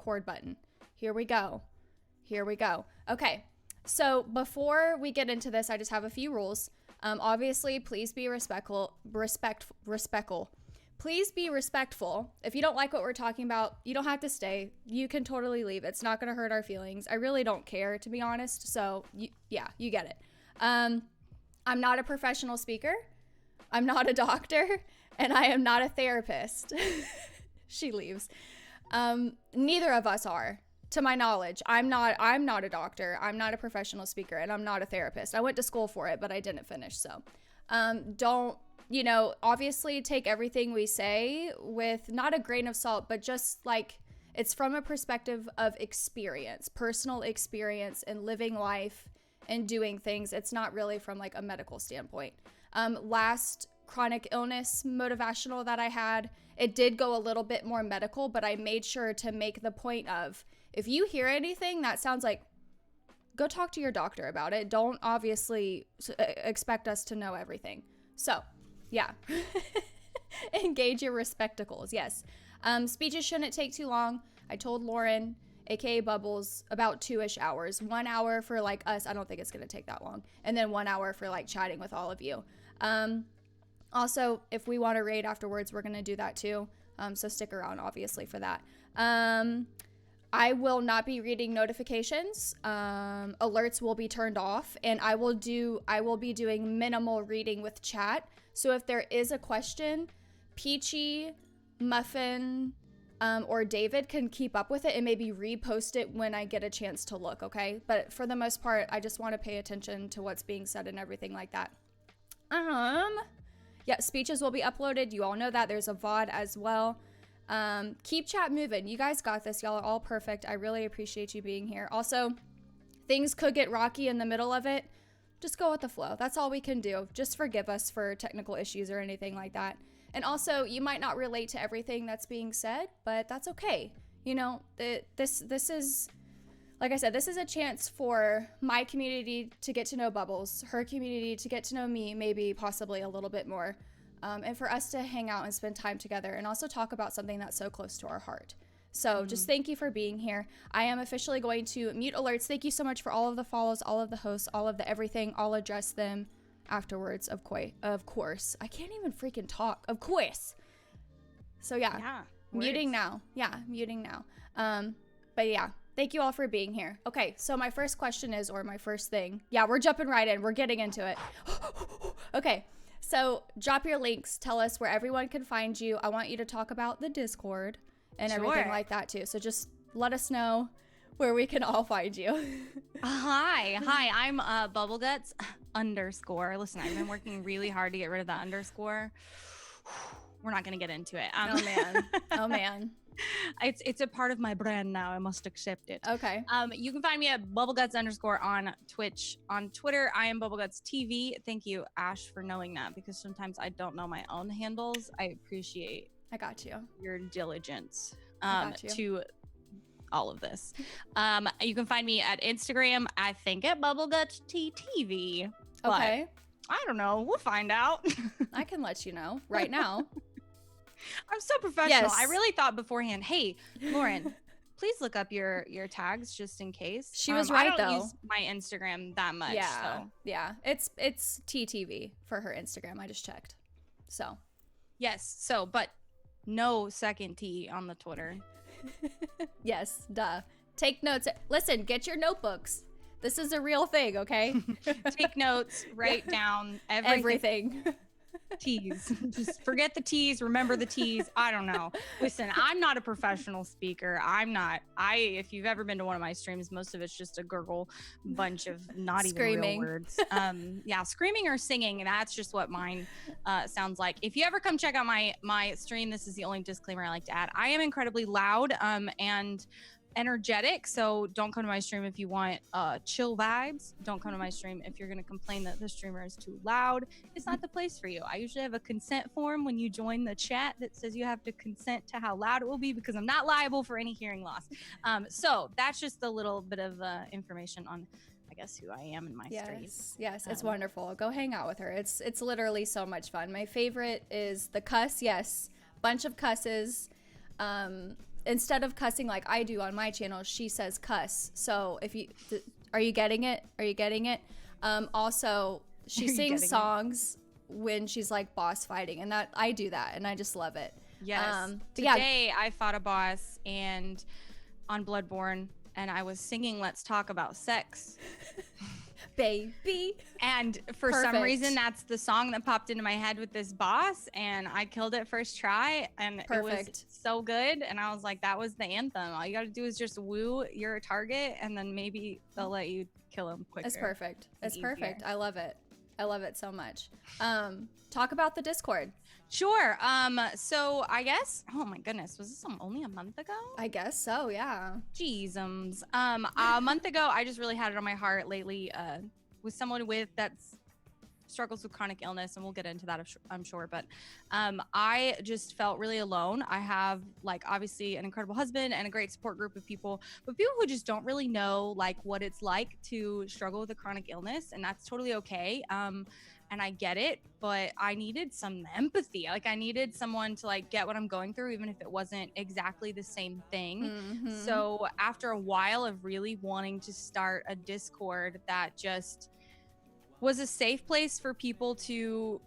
record button. Here we go. Okay. So before we get into this, I just have a few rules. Obviously, please be respectful. Please be respectful. If you don't like what we're talking about, you don't have to stay. You can totally leave. It's not going to hurt our feelings. I really don't care, to be honest. So, you get it. I'm not a professional speaker. I'm not a doctor. And I am not a therapist. She leaves. Neither of us are. To my knowledge, I'm not a doctor. I'm not a professional speaker, and I'm not a therapist. I went to school for it, but I didn't finish. So don't, obviously take everything we say with not a grain of salt, but just like it's from a perspective of experience, personal experience and living life and doing things. It's not really from like a medical standpoint. Last chronic illness motivational that I had, it did go a little bit more medical, but I made sure to make the point of, if you hear anything that sounds like, go talk to your doctor about it. Don't obviously expect us to know everything. So, yeah. Engage your respectacles. Yes. Speeches shouldn't take too long. I told Lauren, aka Bubbles, about 2-ish hours. 1 hour for like us. I don't think it's going to take that long. And then 1 hour for like chatting with all of you. Also, if we want to raid afterwards, we're going to do that too. So stick around, obviously, for that. I will not be reading notifications. Alerts will be turned off, and I will be doing minimal reading with chat. So if there is a question, Peachy, Muffin, or David can keep up with it and maybe repost it when I get a chance to look, okay? But for the most part, I just want to pay attention to what's being said and everything like that. Yeah, speeches will be uploaded. You all know that. There's a VOD as well. Keep chat moving. You guys got this. Y'all are all perfect. I really appreciate you being here. Also, things could get rocky in the middle of it. Just go with the flow. That's all we can do. Just forgive us for technical issues or anything like that. And also, you might not relate to everything that's being said, but that's okay. This is, like I said, this is a chance for my community to get to know Bubbles, her community to get to know me, maybe possibly a little bit more. And for us to hang out and spend time together and also talk about something that's so close to our heart. So just thank you for being here. I am officially going to mute alerts. Thank you so much for all of the follows, all of the hosts, all of the everything. I'll address them afterwards, of course. I can't even freaking talk. Of course. So yeah muting now. Yeah, muting now. But yeah, thank you all for being here. Okay, so my first question is, or my first thing. Yeah, we're jumping right in. We're getting into it. Okay. So drop your links. Tell us where everyone can find you. I want you to talk about the Discord and everything like that too. So just let us know where we can all find you. Hi, I'm Bubbleguts _. Listen, I've been working really hard to get rid of the underscore. We're not going to get into it. Oh man. It's a part of my brand now. I must accept it. Okay. You can find me at Bubbleguts _ on Twitch. On Twitter, I am Bubbleguts TV. Thank you, Ash, for knowing that, because sometimes I don't know my own handles. I appreciate your diligence to all of this. You can find me at Instagram, I think at Bubbleguts TV. Okay. I don't know. We'll find out. I can let you know right now. I'm so professional. Yes. I really thought beforehand, hey, Lauren, please look up your tags just in case. She was right, I don't use my Instagram that much. Yeah. So. Yeah. It's TTV for her Instagram. I just checked. So. Yes. So, but no second T on the Twitter. Yes. Duh. Take notes. Listen, get your notebooks. This is a real thing, okay? Take notes. Write down everything. T's. Just forget the T's, remember the T's. I don't know. Listen, I'm not a professional speaker. If you've ever been to one of my streams, most of it's just a gurgle bunch of not screaming. Even real words. Yeah, screaming or singing. That's just what mine sounds like. If you ever come check out my stream, this is the only disclaimer I like to add. I am incredibly loud and energetic, so don't come to my stream if you want chill vibes. Don't come to my stream if you're going to complain that the streamer is too loud. It's not the place for you. I usually have a consent form when you join the chat that says you have to consent to how loud it will be, because I'm not liable for any hearing loss. So that's just a little bit of information on, I guess, who I am in my streams. Yes, it's wonderful. Go hang out with her. It's literally so much fun. My favorite is the cuss. Yes, bunch of cusses. instead of cussing like I do on my channel, she says cuss. So if you are you getting it? Are you getting it? Also, she sings songs when she's like boss fighting, and that I do that, and I just love it. Yes. Today I fought a boss and on Bloodborne, and I was singing "Let's Talk About Sex." Baby. And for some reason, that's the song that popped into my head with this boss, and I killed it first try, and it was so good. And I was like, that was the anthem. All you got to do is just woo your target, and then maybe they'll let you kill him quicker. It's perfect. It's perfect. I love it. I love it so much. Talk about the Discord. Sure. So I guess, oh my goodness, was this only a month ago? I guess so, yeah. Jeezums. A month ago, I just really had it on my heart lately, with someone that's struggles with chronic illness, and we'll get into that, I'm sure. But I just felt really alone. I have like obviously an incredible husband and a great support group of people, but people who just don't really know like what it's like to struggle with a chronic illness, and that's totally okay. And I get it, but I needed some empathy. Like I needed someone to like get what I'm going through, even if it wasn't exactly the same thing. Mm-hmm. So after a while of really wanting to start a Discord that just was a safe place for people to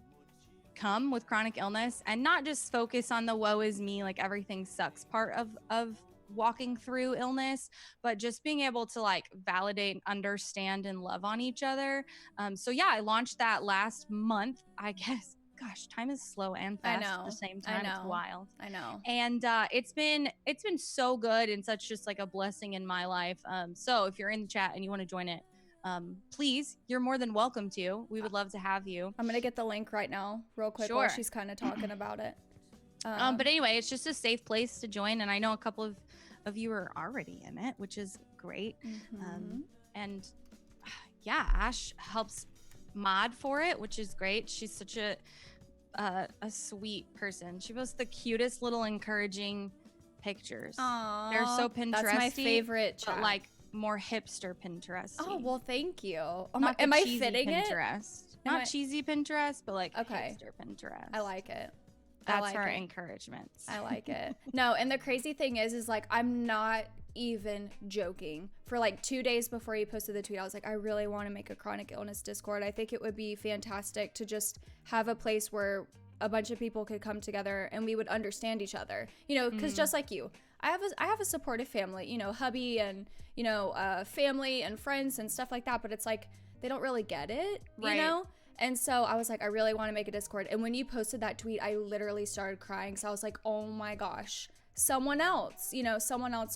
come with chronic illness and not just focus on the woe is me, like everything sucks part of walking through illness, but just being able to like validate, understand, and love on each other. So yeah, I launched that last month, I guess. Gosh, time is slow and fast at the same time. It's wild. I know. And it's been so good and such just like a blessing in my life. So if you're in the chat and you want to join it, please, you're more than welcome to. We would love to have you. I'm gonna get the link right now real quick while she's kind of talking about it. But anyway, it's just a safe place to join, and I know a couple of you are already in it, which is great. Mm-hmm. And yeah, Ash helps mod for it, which is great. She's such a sweet person. She posts the cutest little encouraging pictures. Aww, they're so Pinteresty. That's my favorite chat. But like more hipster Pinterest. Oh well, thank you. Oh, am I fitting Pinterest? Not cheesy Pinterest, but like hipster Pinterest. I like it. That's her encouragements. I like it. No, and the crazy thing is like I'm not even joking. For like 2 days before you posted the tweet, I was like, I really want to make a chronic illness Discord. I think it would be fantastic to just have a place where a bunch of people could come together and we would understand each other. You know, because just like you, I have a supportive family. You know, hubby and family and friends and stuff like that. But it's like they don't really get it. You know. And so I was like, I really want to make a Discord. And when you posted that tweet, I literally started crying. So I was like, oh my gosh, someone else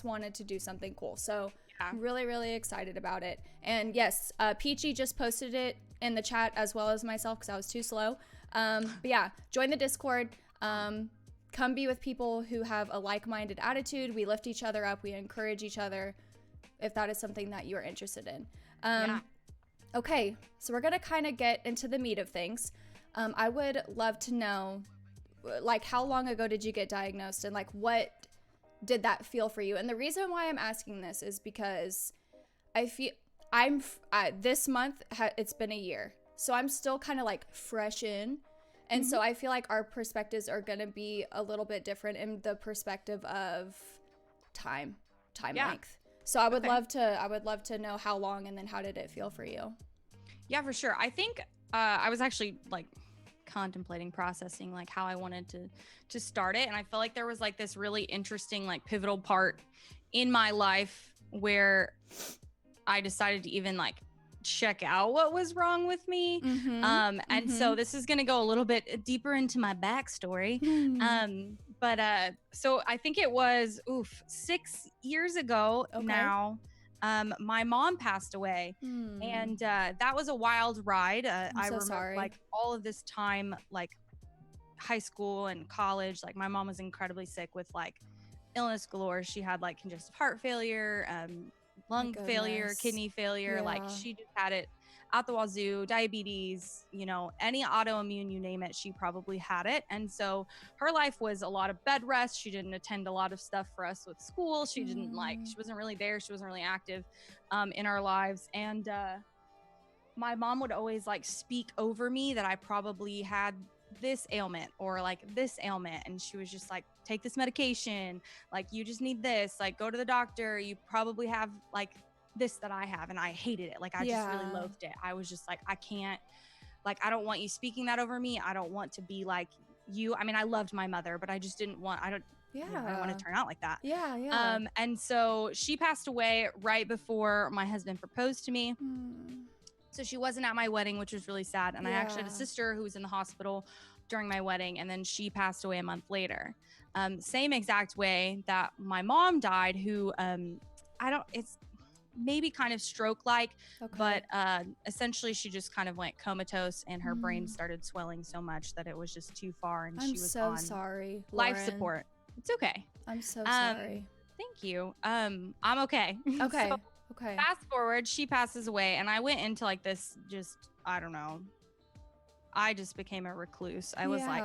wanted to do something cool. So I'm really, really excited about it. And yes, Peachy just posted it in the chat as well as myself because I was too slow. But yeah, join the Discord. Come be with people who have a like-minded attitude. We lift each other up. We encourage each other if that is something that you're interested in. Okay, so we're gonna kind of get into the meat of things. I would love to know, like, how long ago did you get diagnosed, and like, what did that feel for you? And the reason why I'm asking this is because I feel this month it's been a year, so I'm still kind of like fresh in, and so I feel like our perspectives are gonna be a little bit different in the perspective of time length. So I would love to know how long, and then how did it feel for you? Yeah, for sure. I think I was actually like contemplating, processing like how I wanted to start it, and I felt like there was like this really interesting like pivotal part in my life where I decided to even like check out what was wrong with me. And so this is gonna go a little bit deeper into my backstory. But so I think it was 6 years ago now. My mom passed away, and that was a wild ride. I remember sorry. Like all of this time, like high school and college, like my mom was incredibly sick with like illness galore. She had like congestive heart failure, lung failure, kidney failure. Like she just had it out the wazoo, diabetes, any autoimmune, you name it, she probably had it. And so her life was a lot of bed rest. She didn't attend a lot of stuff for us with school. She didn't she wasn't really there. She wasn't really active in our lives. And my mom would always like speak over me that I probably had this ailment or like this ailment. And she was just like, take this medication. Like, you just need this, like, go to the doctor. You probably have like this that I have. And I hated it. Like, I just really loathed it. I was just like, I can't, like, I don't want you speaking that over me. I don't want to be like you. I mean, I loved my mother, but I just didn't want, I don't want to turn out like that. And so she passed away right before my husband proposed to me. So she wasn't at my wedding, which was really sad. And I actually had a sister who was in the hospital during my wedding, and then she passed away a month later. Same exact way that my mom died, who it's maybe kind of stroke-like, but essentially she just kind of went comatose, and her brain started swelling so much that it was just too far, and she was on sorry, life support. It's okay. I'm so sorry. Thank you. I'm okay. Okay. So, fast forward, she passes away, and I went into like this, just, I don't know. I just became a recluse. I was like,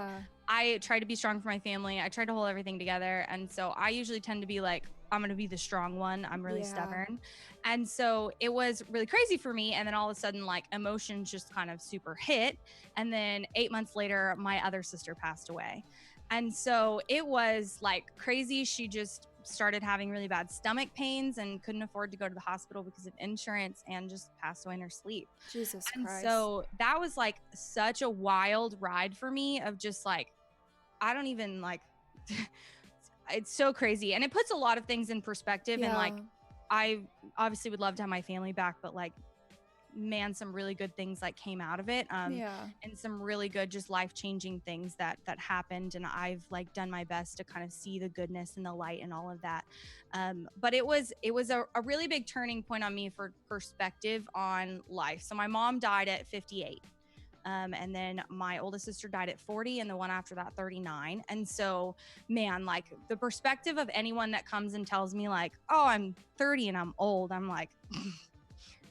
I tried to be strong for my family. I tried to hold everything together. And so I usually tend to be like, I'm going to be the strong one. I'm really stubborn. And so it was really crazy for me. And then all of a sudden, like, emotions just kind of super hit. And then 8 months later, my other sister passed away. And so it was like crazy. She just started having really bad stomach pains and couldn't afford to go to the hospital because of insurance, and just passed away in her sleep. Jesus and Christ. So that was like such a wild ride for me, of just like, I don't even like, it's so crazy. And it puts a lot of things in perspective. And like, I obviously would love to have my family back, but like, man, some really good things like came out of it. And some really good, just life-changing things that happened. And I've like done my best to kind of see the goodness and the light and all of that. But it was a really big turning point on me for perspective on life. So my mom died at 58. And then my oldest sister died at 40, and the one after that 39. And so, man, like, the perspective of anyone that comes and tells me like, oh, I'm 30 and I'm old, I'm like,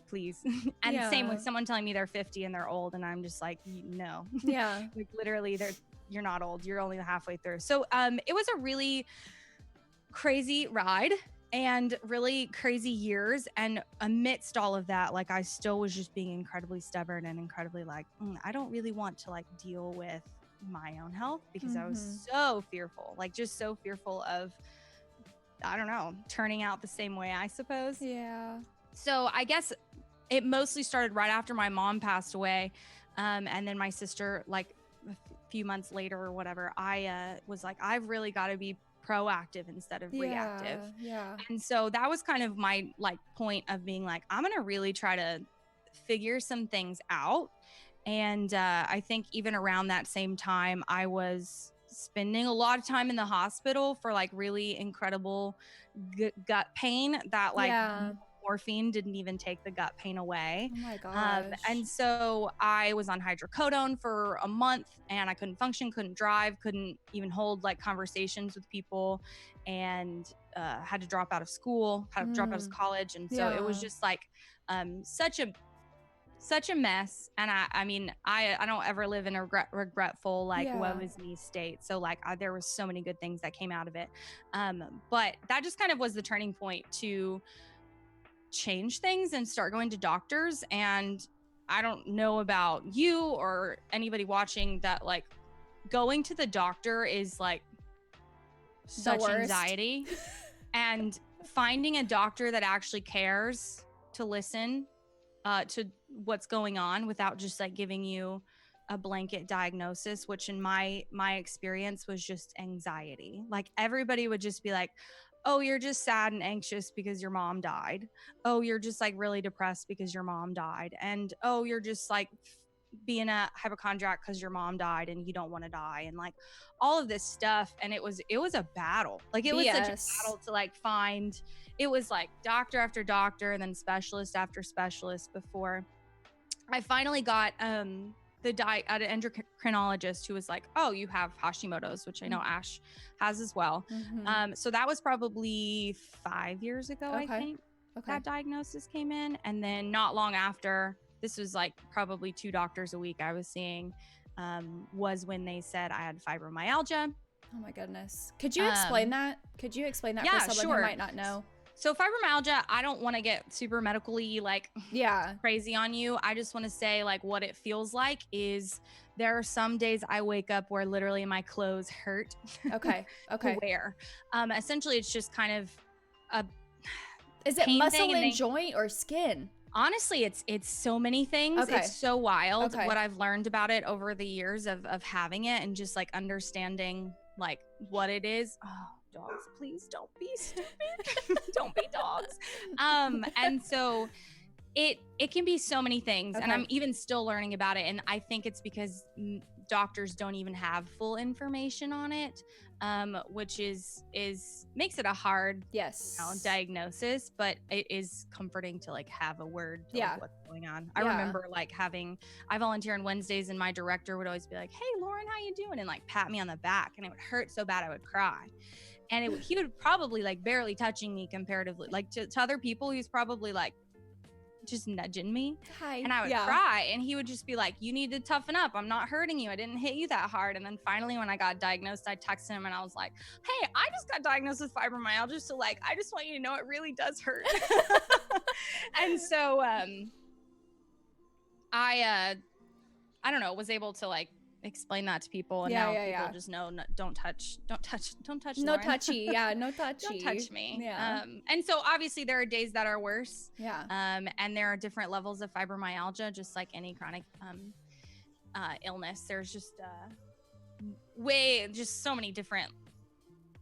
please. And same with someone telling me they're 50 and they're old, and I'm just like, no. Like, literally, you're not old, you're only halfway through. So it was a really crazy ride and really crazy years. And amidst all of that, like, I still was just being incredibly stubborn and incredibly like, I don't really want to like deal with my own health, because I was so fearful, like, just so fearful of, I don't know, turning out the same way, I suppose. So I guess it mostly started right after my mom passed away. And then my sister, like a few months later or whatever, I was like, I've really got to be proactive instead of reactive. And so that was kind of my like point of being like, I'm going to really try to figure some things out. And I think even around that same time, I was spending a lot of time in the hospital for like really incredible gut pain that like morphine didn't even take the gut pain away. Oh my gosh. And so I was on hydrocodone for a month, and I couldn't function, couldn't drive, couldn't even hold like conversations with people, and had to drop out of school, had to drop out of college. And so it was just like such a mess. And I mean, I don't ever live in a regretful, like, woe is me state. So like there was so many good things that came out of it. But that just kind of was the turning point to change things and start going to doctors. And I don't know about you or anybody watching, that like going to the doctor is like such anxiety. And finding a doctor that actually cares to listen to what's going on without just like giving you a blanket diagnosis, which in my experience was just anxiety. Like, everybody would just be like, oh, you're just sad and anxious because your mom died. Oh, you're just like really depressed because your mom died. And oh, you're just like being a hypochondriac because your mom died and you don't want to die, and like all of this stuff. And it was a battle. Like, it was such a battle to like find. It was like doctor after doctor, and then specialist after specialist, before I finally got an endocrinologist who was like, oh, you have Hashimoto's, which I know Ash has as well. So that was probably 5 years ago, I think, that diagnosis came in. And then not long after, this was like probably 2 doctors a week I was seeing, was when they said I had fibromyalgia. Oh my goodness. Could you explain that? Could you explain that for someone who might not know? So fibromyalgia, I don't want to get super medically like Yeah. crazy on you. I just want to say like what it feels like is there are some days I wake up where literally my clothes hurt Okay. to Okay. wear. Essentially, it's just kind of a Is it pain muscle thing, and and joint or skin? honestly, it's so many things. Okay. It's so wild Okay. what I've learned about it over the years of having it and just like understanding like what it is. Oh, dogs, please don't be stupid. Don't be dogs. And so it can be so many things, and Okay. I'm even still learning about it, and I think it's because doctors don't even have full information on it, which is makes it a hard Yes. diagnosis, but it is comforting to like have a word to Yeah. like, what's going on. I Yeah. remember like I volunteer on Wednesdays, and my director would always be like, "Hey Lauren, how you doing?" and like pat me on the back, and it would hurt so bad I would cry. And he would probably like barely touching me comparatively like to other people. He's probably like just nudging me, Hi. and I would cry, and he would just be like, "You need to toughen up. I'm not hurting you. I didn't hit you that hard." And then finally when I got diagnosed, I texted him and I was like, "Hey, I just got diagnosed with fibromyalgia, so like I just want you to know it really does hurt." And so I don't know, was able to like explain that to people, and now people just know don't touch No Lauren. touchy. Yeah, no touchy. Don't touch me. Yeah. And so obviously there are days that are worse. Yeah. And there are different levels of fibromyalgia, just like any chronic illness. There's just just so many different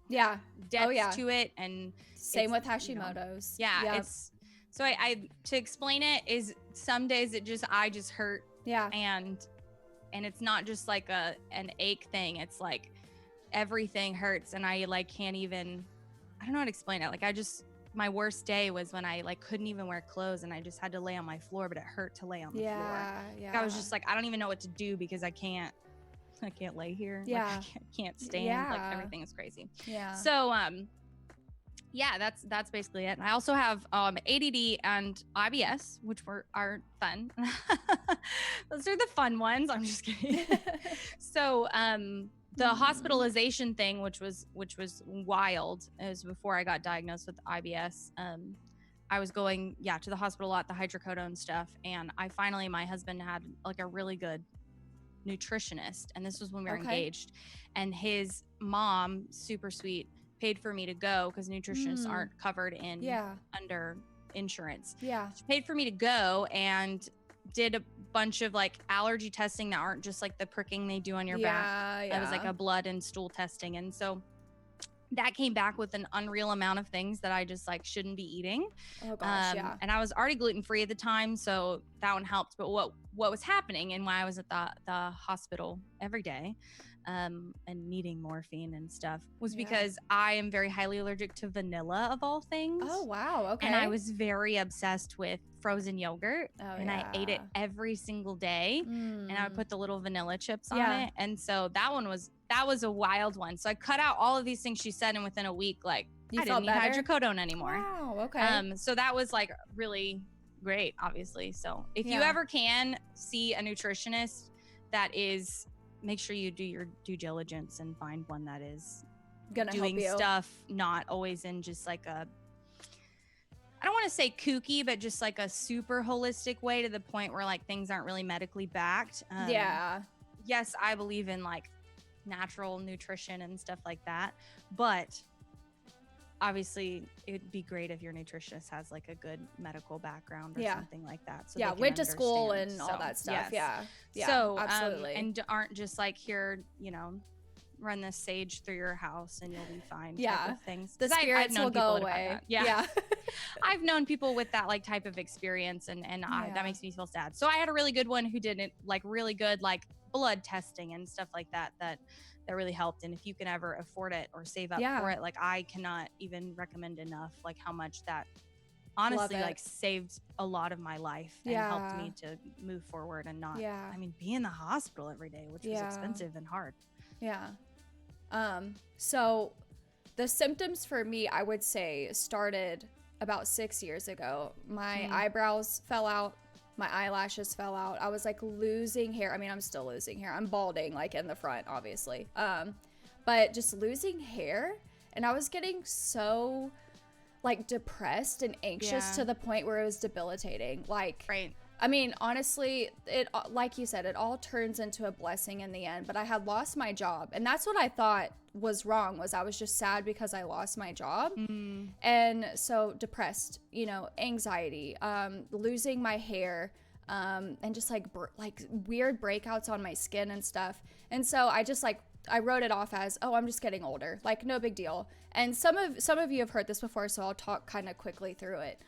Yeah. depths to it, and Same with Hashimoto's. Yeah. It's so I to explain it is some days I just hurt. Yeah. And it's not just like an ache thing. It's like everything hurts, and I like can't even, I don't know how to explain it. Like my worst day was when I like couldn't even wear clothes, and I just had to lay on my floor, but it hurt to lay on the floor. Yeah. Like, I was just like, I don't even know what to do because I can't lay here. Yeah. Like, I can't stand. Yeah. Like everything is crazy. Yeah. So yeah, that's basically it. And I also have ADD and IBS, which are fun. Those are the fun ones. I'm just kidding. So the hospitalization thing, which was wild, is before I got diagnosed with IBS. I was going to the hospital a lot, the hydrocodone stuff, and my husband had like a really good nutritionist, and this was when we were engaged, and his mom, super sweet, paid for me to go because nutritionists aren't covered in under insurance. Yeah. She paid for me to go and did a bunch of like allergy testing that aren't just like the pricking they do on your back. Yeah. It was like a blood and stool testing. And so that came back with an unreal amount of things that I just like shouldn't be eating. Oh gosh, yeah. And I was already gluten-free at the time, so that one helped. But what was happening, and why I was at the hospital every day and needing morphine and stuff, was because I am very highly allergic to vanilla of all things. Oh wow, okay. And I was very obsessed with frozen yogurt, I ate it every single day, and I would put the little vanilla chips on it. And so that was a wild one. So I cut out all of these things she said, and within a week, like I didn't need hydrocodone anymore. Wow, okay. So that was like really great, obviously. So if you ever can see a nutritionist, make sure you do your due diligence and find one that is gonna doing help you. Stuff not always in just like I don't want to say kooky, but just like a super holistic way, to the point where like things aren't really medically backed. Yes, I believe in like natural nutrition and stuff like that, but obviously it'd be great if your nutritionist has like a good medical background or something like that. So went to school and all that stuff. Yes. Yeah, so absolutely. And aren't just like, here, run this sage through your house and you'll be fine. Type of things. The spirits will go away. Yeah. I've known people with that like type of experience, and that makes me feel sad. So I had a really good one who did it like really good, like blood testing and stuff like that really helped. And if you can ever afford it or save up for it, like I cannot even recommend enough like how much that honestly like saved a lot of my life and helped me to move forward and not I mean, be in the hospital every day, which was expensive and hard. So the symptoms for me, I would say, started about 6 years ago. My eyebrows fell out, my eyelashes fell out. I was like losing hair. I mean, I'm still losing hair. I'm balding like in the front, obviously. But just losing hair, and I was getting so like depressed and anxious to the point where it was debilitating. Like, Right. I mean, honestly, it, like you said, it all turns into a blessing in the end. But I had lost my job, and that's what I thought was wrong. Was I was just sad because I lost my job, and so depressed, you know, anxiety, losing my hair, and just like like weird breakouts on my skin and stuff. And so I just like I wrote it off as, oh, I'm just getting older, like no big deal. And some of you have heard this before, so I'll talk kind of quickly through it.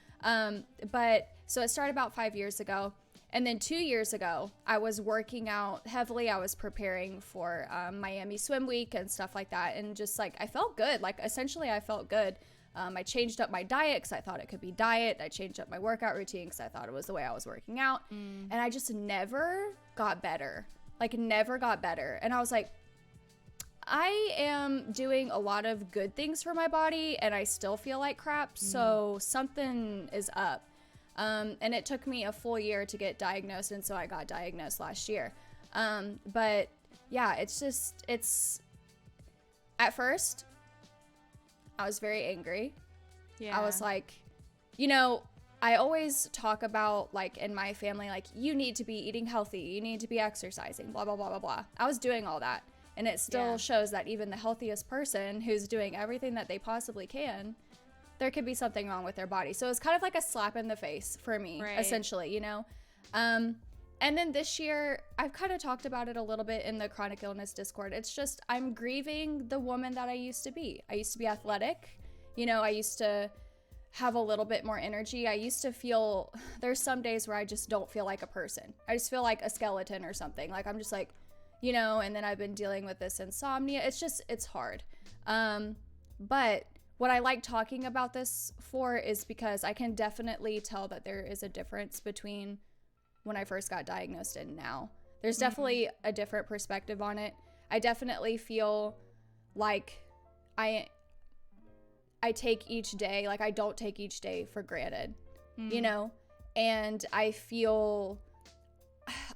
But so it started about 5 years ago. And then 2 years ago, I was working out heavily. I was preparing for Miami Swim Week and stuff like that. And just like, I felt good. Like, essentially, I felt good. I changed up my diet because I thought it could be diet. I changed up my workout routine because I thought it was the way I was working out. And I just never got better. Like, never got better. And I was like, I am doing a lot of good things for my body and I still feel like crap. So something is up. And it took me a full year to get diagnosed. And so I got diagnosed last year. But yeah, it's at first I was very angry. Yeah. I was like, you know, I always talk about, like, in my family, like, you need to be eating healthy, you need to be exercising, blah, blah, blah, blah, blah. I was doing all that. And it still shows that even the healthiest person who's doing everything that they possibly can, there could be something wrong with their body. So it's kind of like a slap in the face for me, essentially, you know? And then this year, I've kind of talked about it a little bit in the chronic illness Discord. It's just, I'm grieving the woman that I used to be. I used to be athletic. You know, I used to have a little bit more energy. I used to feel, there's some days where I just don't feel like a person. I just feel like a skeleton or something. Like, I'm just like, you know, and then I've been dealing with this insomnia. It's just, it's hard. But what I like talking about this for is because I can definitely tell that there is a difference between when I first got diagnosed and now. There's definitely a different perspective on it. I definitely feel like I take each day, like I don't take each day for granted, you know? And I feel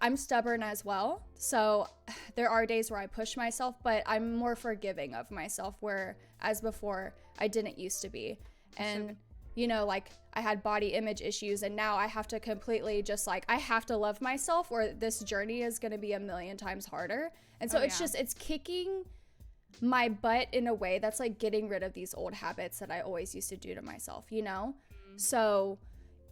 I'm stubborn as well. So there are days where I push myself, but I'm more forgiving of myself, whereas before I didn't used to be. And, you know, like I had body image issues and now I have to completely just like, I have to love myself or this journey is going to be a million times harder. And so it's kicking my butt in a way that's like getting rid of these old habits that I always used to do to myself, you know? So,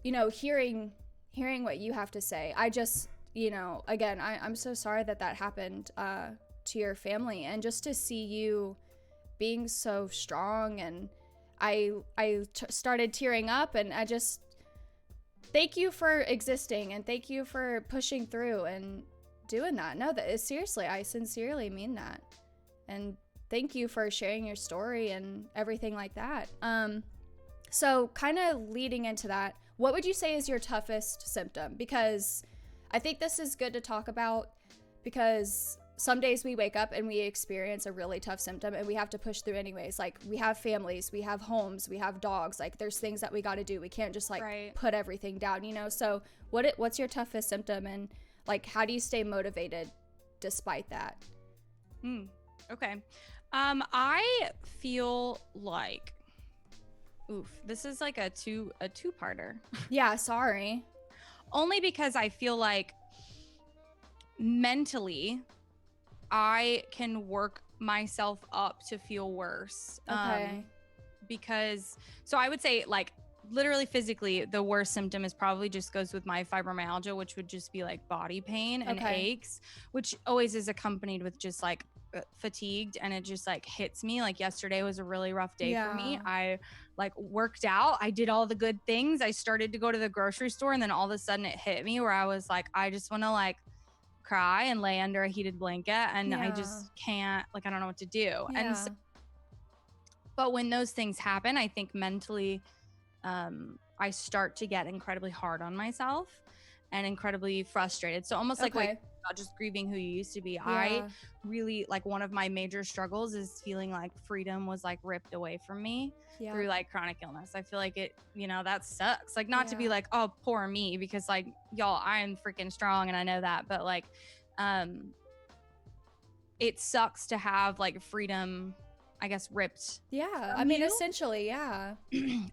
you know, hearing what you have to say, I just, you know, again, I'm so sorry that happened to your family, and just to see you being so strong, and I started tearing up, and I just thank you for existing and thank you for pushing through and doing that. No, that is seriously, I sincerely mean that, and thank you for sharing your story and everything like that. So kind of leading into that, what would you say is your toughest symptom? Because I think this is good to talk about, because some days we wake up and we experience a really tough symptom and we have to push through anyways. Like, we have families, we have homes, we have dogs. Like, there's things that we got to do. We can't just like put everything down, you know? So what's your toughest symptom, and like, how do you stay motivated despite that? Okay. I feel like, this is like a two-parter. Yeah, sorry. Only because I feel like mentally I can work myself up to feel worse. Okay. Because, so I would say, like, literally physically, the worst symptom is probably just goes with my fibromyalgia, which would just be like body pain and aches, which always is accompanied with just like fatigued, and it just like hits me. Like, yesterday was a really rough day for me. I like worked out, I did all the good things, I started to go to the grocery store, and then all of a sudden it hit me where I was like, I just want to like cry and lay under a heated blanket, and I just can't, like, I don't know what to do. And so, but when those things happen, I think mentally I start to get incredibly hard on myself and incredibly frustrated. So almost like not just grieving who you used to be. I really, like, one of my major struggles is feeling like freedom was like ripped away from me through like chronic illness. I feel like it, you know, that sucks. Like, not to be like, oh, poor me, because like, y'all, I am freaking strong and I know that, but like, it sucks to have like freedom I guess, ripped. Yeah. from I mean, you. essentially, yeah.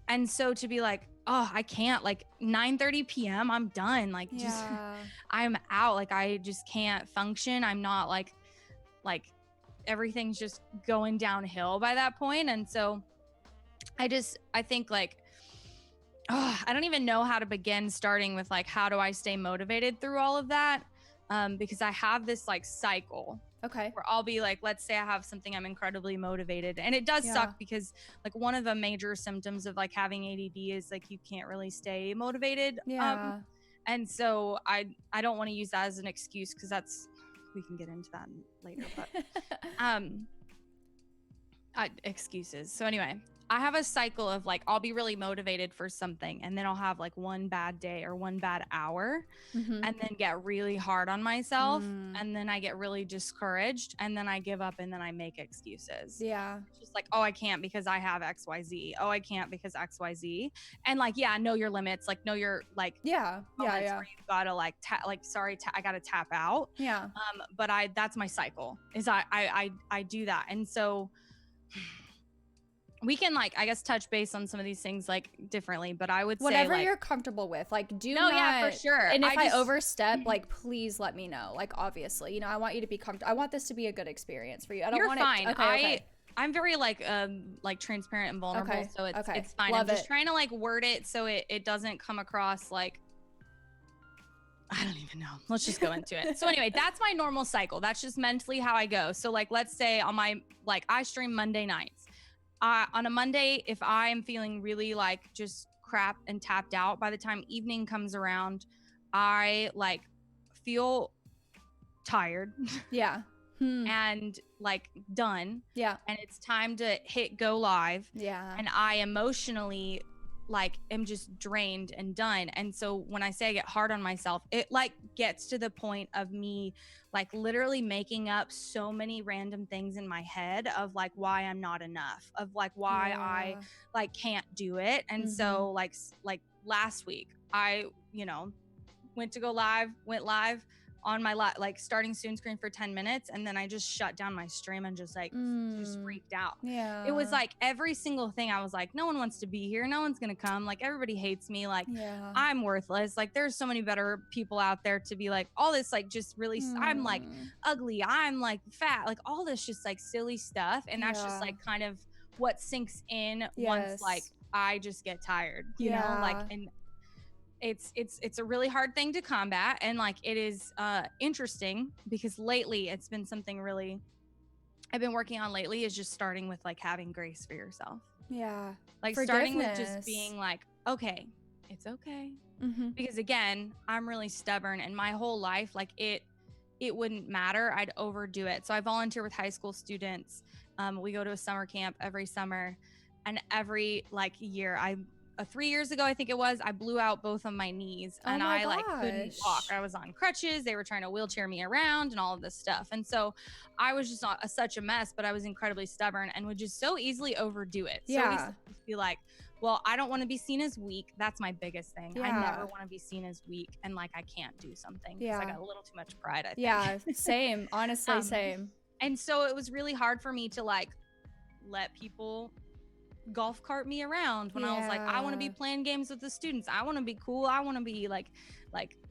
And so to be like, oh, I can't, like 9:30 p.m. I'm done. Like just Yeah. I'm out. Like I just can't function. I'm not like everything's just going downhill by that point. And so I think like, oh, I don't even know how to begin starting with like, how do I stay motivated through all of that? Because I have this like cycle Okay. where I'll be like, let's say I have something I'm incredibly motivated. And it does Yeah. suck because like one of the major symptoms of like having ADD is like you can't really stay motivated. Yeah. And so I don't want to use that as an excuse because we can get into that later, but excuses. So anyway, I have a cycle of like, I'll be really motivated for something and then I'll have like one bad day or one bad hour Mhm. and then get really hard on myself. And then I get really discouraged and then I give up and then I make excuses. Yeah. It's just like, oh, I can't because I have XYZ. Oh, I can't because XYZ. And like, yeah, know your limits. Like know your like Yeah. Yeah. moments Yeah. where you've gotta like I gotta tap out. Yeah. But that's my cycle is I do that. And so we can like, I guess, touch base on some of these things like differently, but I would say Whatever like, you're comfortable with, like do no, not. yeah, for sure. And if I just overstep, like please let me know. Like obviously, you know, I want you to be comfortable. I want this to be a good experience for you. I don't you're want fine. it. Okay. I'm very like transparent and vulnerable, Okay, so it's okay. it's fine. Love I'm just it. trying to like word it so it doesn't come across like, I don't even know. Let's just go into it. So anyway, that's my normal cycle. That's just mentally how I go. So like, let's say on my, like I stream Monday nights. On a Monday, if I'm feeling really like just crap and tapped out, by the time evening comes around, I like feel tired Yeah. and like done. Yeah. And it's time to hit go live. Yeah. And I emotionally like am just drained and done. And so when I say I get hard on myself, it like gets to the point of me like literally making up so many random things in my head of like why I'm not enough, of like why I like can't do it. And so like last week I, you know, went live on my like starting soon screen for 10 minutes. And then I just shut down my stream and just like just freaked out. Yeah. It was like every single thing. I was like, no one wants to be here. No one's going to come. Like everybody hates me. Like I'm worthless. Like there's so many better people out there to be like all this, like just really, I'm like ugly. I'm like fat, like all this just like silly stuff. And that's just like kind of what sinks in once like I just get tired, you know, like, and it's a really hard thing to combat. And like it is interesting because lately it's been something really I've been working on lately is just starting with like having grace for yourself. Yeah. Like starting with just being like, okay, it's okay. Because again, I'm really stubborn and my whole life, like it wouldn't matter. I'd overdo it. So I volunteer with high school students. We go to a summer camp every summer, and every like year 3 years ago, I think it was, I blew out both of my knees and I like couldn't walk. I was on crutches. They were trying to wheelchair me around and all of this stuff. And so I was just not such a mess, but I was incredibly stubborn and would just so easily overdo it. So I used to be like, well, I don't want to be seen as weak. That's my biggest thing. I never want to be seen as weak and like I can't do something because I got a little too much pride, I think. Yeah, same. Honestly, same. And so it was really hard for me to like let people golf cart me around when I was like, I want to be playing games with the students. I want to be cool. I want to be like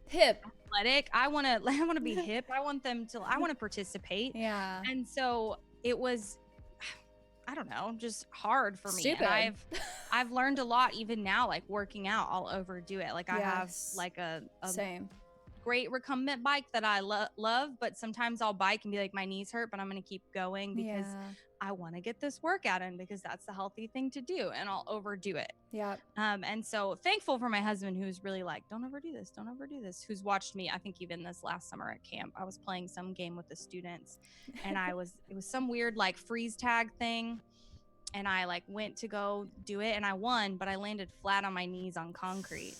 hip, athletic. I want to be hip. I want to participate. Yeah. And so it was, I don't know, just hard for me. Stupid. And I've learned a lot even now, like working out, I'll overdo it. Like I have like a same great recumbent bike that I love, but sometimes I'll bike and be like, my knees hurt, but I'm going to keep going because I want to get this workout in because that's the healthy thing to do, and I'll overdo it. Yeah. And so thankful for my husband who's really like, don't overdo this, who's watched me. I think even this last summer at camp, I was playing some game with the students and it was some weird like freeze tag thing. And I like went to go do it and I won, but I landed flat on my knees on concrete.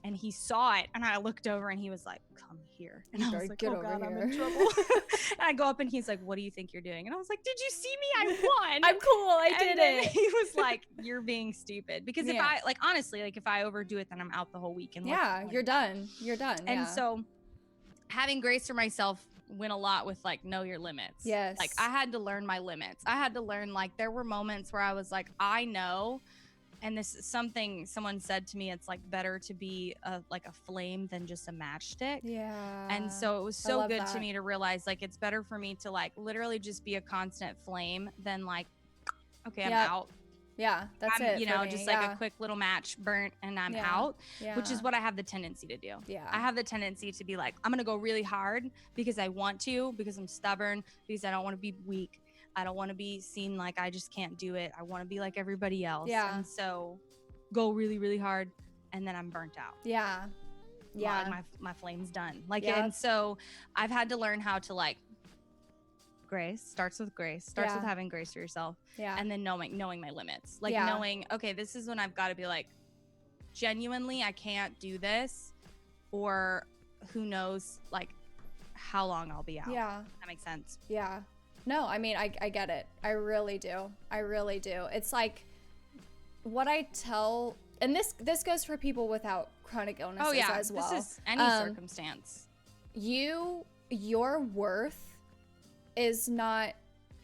And he saw it, and I looked over, and he was like, "Come here." And I was like, "Oh God, I'm in trouble." And I go up, and he's like, "What do you think you're doing?" And I was like, "Did you see me? I won. I'm cool. I did it." He was like, "You're being stupid." Because if I like honestly, like if I overdo it, then I'm out the whole week. And you're done. You're done. And so, having grace for myself went a lot with like know your limits. Yes. Like I had to learn my limits. I had to learn, like, there were moments where I was like, I know, and this is something someone said to me, it's like better to be like a flame than just a matchstick. Yeah. And so it was I so love good that. to me to realize like it's better for me to like literally just be a constant flame than like, okay, I'm Yep. out. Yeah, that's I'm, it. you for know, me. just like Yeah. a quick little match burnt and I'm Yeah. out, Yeah. which is what I have the tendency to do. Yeah. I have the tendency to be like, I'm going to go really hard because I want to, because I'm stubborn, because I don't want to be weak. I don't want to be seen like I just can't do it. I want to be like everybody else. Yeah. And so go really, really hard, and then I'm burnt out. Yeah. Yeah. My flame's done. Like, Yep. and so I've had to learn how to like, grace starts with Yeah. having grace for yourself, Yeah. and then knowing my limits, like Yeah. knowing, okay, this is when I've got to be like, genuinely I can't do this, or who knows like how long I'll be out. Yeah. That makes sense. Yeah. No, I mean, I get it. I really do. I really do. It's like what I tell, and this goes for people without chronic illnesses as well. This is any circumstance. Your worth is not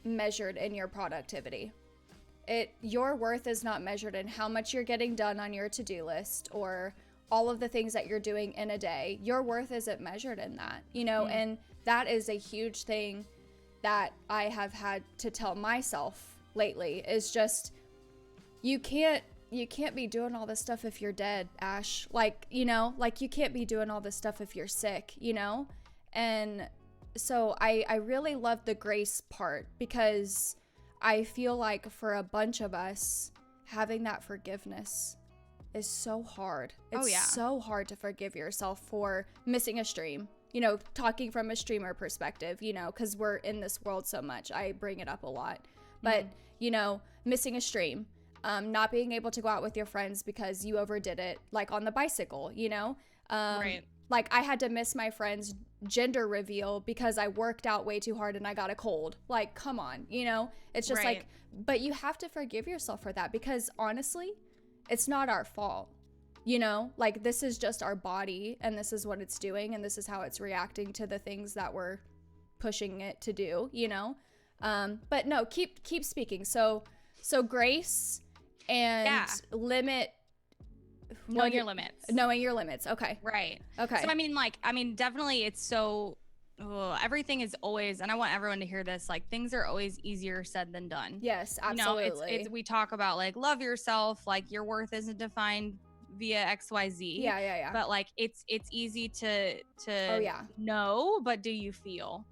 measured in your productivity. Your worth is not measured in how much you're getting done on your to-do list or all of the things that you're doing in a day. Your worth isn't measured in that, you know, and that is a huge thing that I have had to tell myself lately, is just you can't be doing all this stuff if you're dead, Ash. Like, you know, like you can't be doing all this stuff if you're sick, you know? And so I really love the grace part, because I feel like for a bunch of us, having that forgiveness is so hard. It's so hard to forgive yourself for missing a stream. You know, talking from a streamer perspective, you know, because we're in this world so much. I bring it up a lot. But, you know, missing a stream, not being able to go out with your friends because you overdid it, like on the bicycle, you know? Right. Like I had to miss my friend's gender reveal because I worked out way too hard and I got a cold. Like, come on, you know? It's just like, but you have to forgive yourself for that, because honestly, it's not our fault. You know, like this is just our body, and this is what it's doing, and this is how it's reacting to the things that we're pushing it to do, you know? But no, keep speaking. So grace and limit. Knowing your limits. Knowing your limits. Okay. Right. Okay. So I mean, definitely it's so, everything is always, and I want everyone to hear this, like things are always easier said than done. Yes, absolutely. You know, it's we talk about like love yourself, like your worth isn't defined via XYZ. Yeah. But like it's easy to Oh, know, but do you feel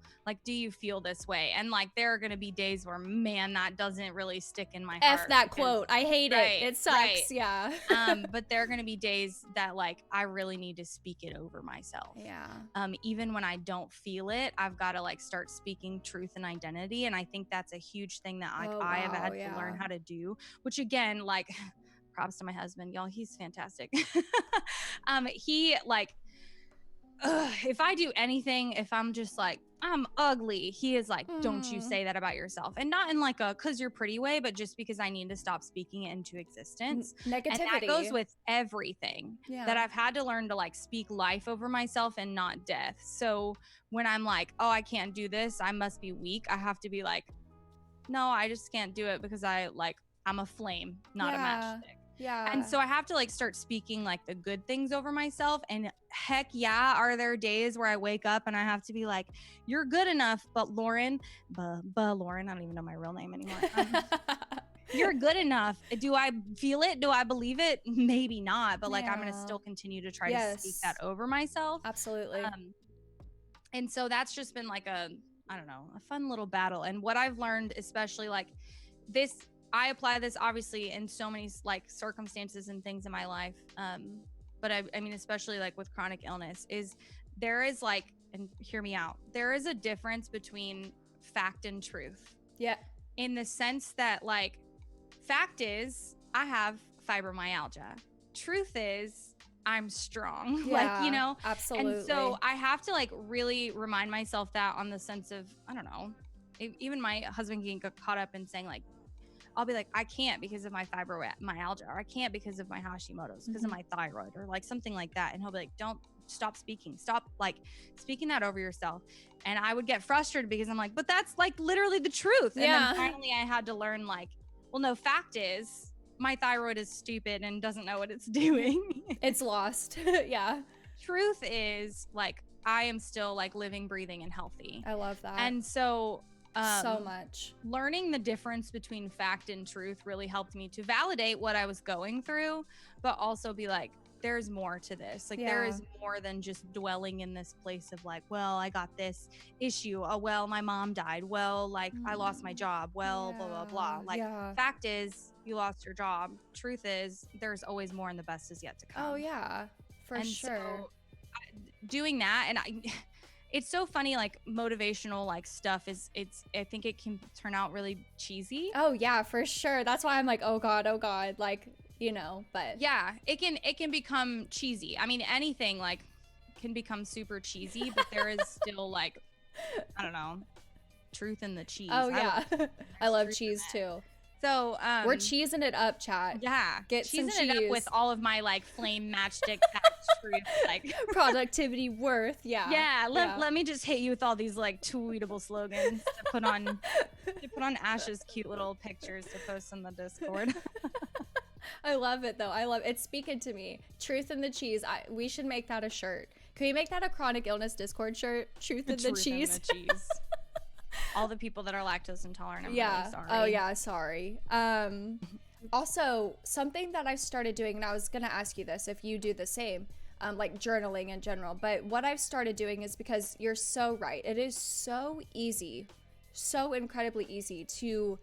this way? And like there are gonna be days where, man, that doesn't really stick in my heart. F that quote. I hate it. It sucks. Right. Yeah. But there are gonna be days that like I really need to speak it over myself. Yeah. Even when I don't feel it, I've got to like start speaking truth and identity. And I think that's a huge thing that like I have had to learn how to do, which again, like props to my husband, y'all, he's fantastic. He like, if I do anything, if I'm just like, I'm ugly, he is like, don't you say that about yourself. And not in like a cause you're pretty way, but just because I need to stop speaking it into existence. Negativity. And that goes with everything that I've had to learn to like speak life over myself and not death. So when I'm like, oh, I can't do this, I must be weak, I have to be like, no, I just can't do it because I'm a flame, not a matchstick. Yeah. And so I have to like start speaking like the good things over myself. And heck yeah, are there days where I wake up and I have to be like, you're good enough, but Lauren, Lauren, I don't even know my real name anymore. You're good enough. Do I feel it? Do I believe it? Maybe not, but like I'm going to still continue to try to speak that over myself. Absolutely. And so that's just been like a fun little battle. And what I've learned, especially like this, I apply this obviously in so many like circumstances and things in my life. But I mean, especially like with chronic illness, is there is like, and hear me out, there is a difference between fact and truth. Yeah. In the sense that like, fact is I have fibromyalgia. Truth is I'm strong. Like, you know, absolutely. And so I have to like really remind myself that, on the sense of, I don't know, even my husband can get caught up in saying like, I'll be like, I can't because of my fibromyalgia, or I can't because of my Hashimoto's, because of my thyroid, or like something like that. And he'll be like, stop like speaking that over yourself. And I would get frustrated because I'm like, but that's like literally the truth. And Yeah. then finally I had to learn like, well, no, fact is my thyroid is stupid and doesn't know what it's doing. It's lost. Yeah. Truth is like, I am still like living, breathing, and healthy. I love that. And so so much. Learning the difference between fact and truth really helped me to validate what I was going through, but also be like, there's more to this. Like, there is more than just dwelling in this place of like, well, I got this issue. Oh, well, my mom died. Well, like, I lost my job. Well, blah, blah, blah. Like, fact is, you lost your job. Truth is, there's always more and the best is yet to come. Oh, yeah, for sure. So, doing that, and it's so funny, like motivational like stuff I think it can turn out really cheesy. Oh yeah, for sure. That's why I'm like, oh god, like, you know, but yeah, it can become cheesy. I mean, anything like can become super cheesy, but there is still like, I don't know, truth in the cheese. Oh yeah. I love cheese too. So we're cheesing it up, chat. Yeah, get cheesing some cheese. It up with all of my like flame matchstick truth, like productivity worth. Yeah. Let me just hit you with all these like tweetable slogans to put on Ash's cute little pictures to post in the Discord. I love it though. I love it. It's speaking to me. Truth in the cheese. We should make that a shirt. Can we make that a chronic illness Discord shirt? Truth in the cheese. In the cheese. All the people that are lactose intolerant, I'm really sorry. Oh yeah, sorry. Also, something that I've started doing, and I was gonna ask you this if you do the same, like journaling in general, but what I've started doing is, because you're so right, it is so easy, so incredibly easy to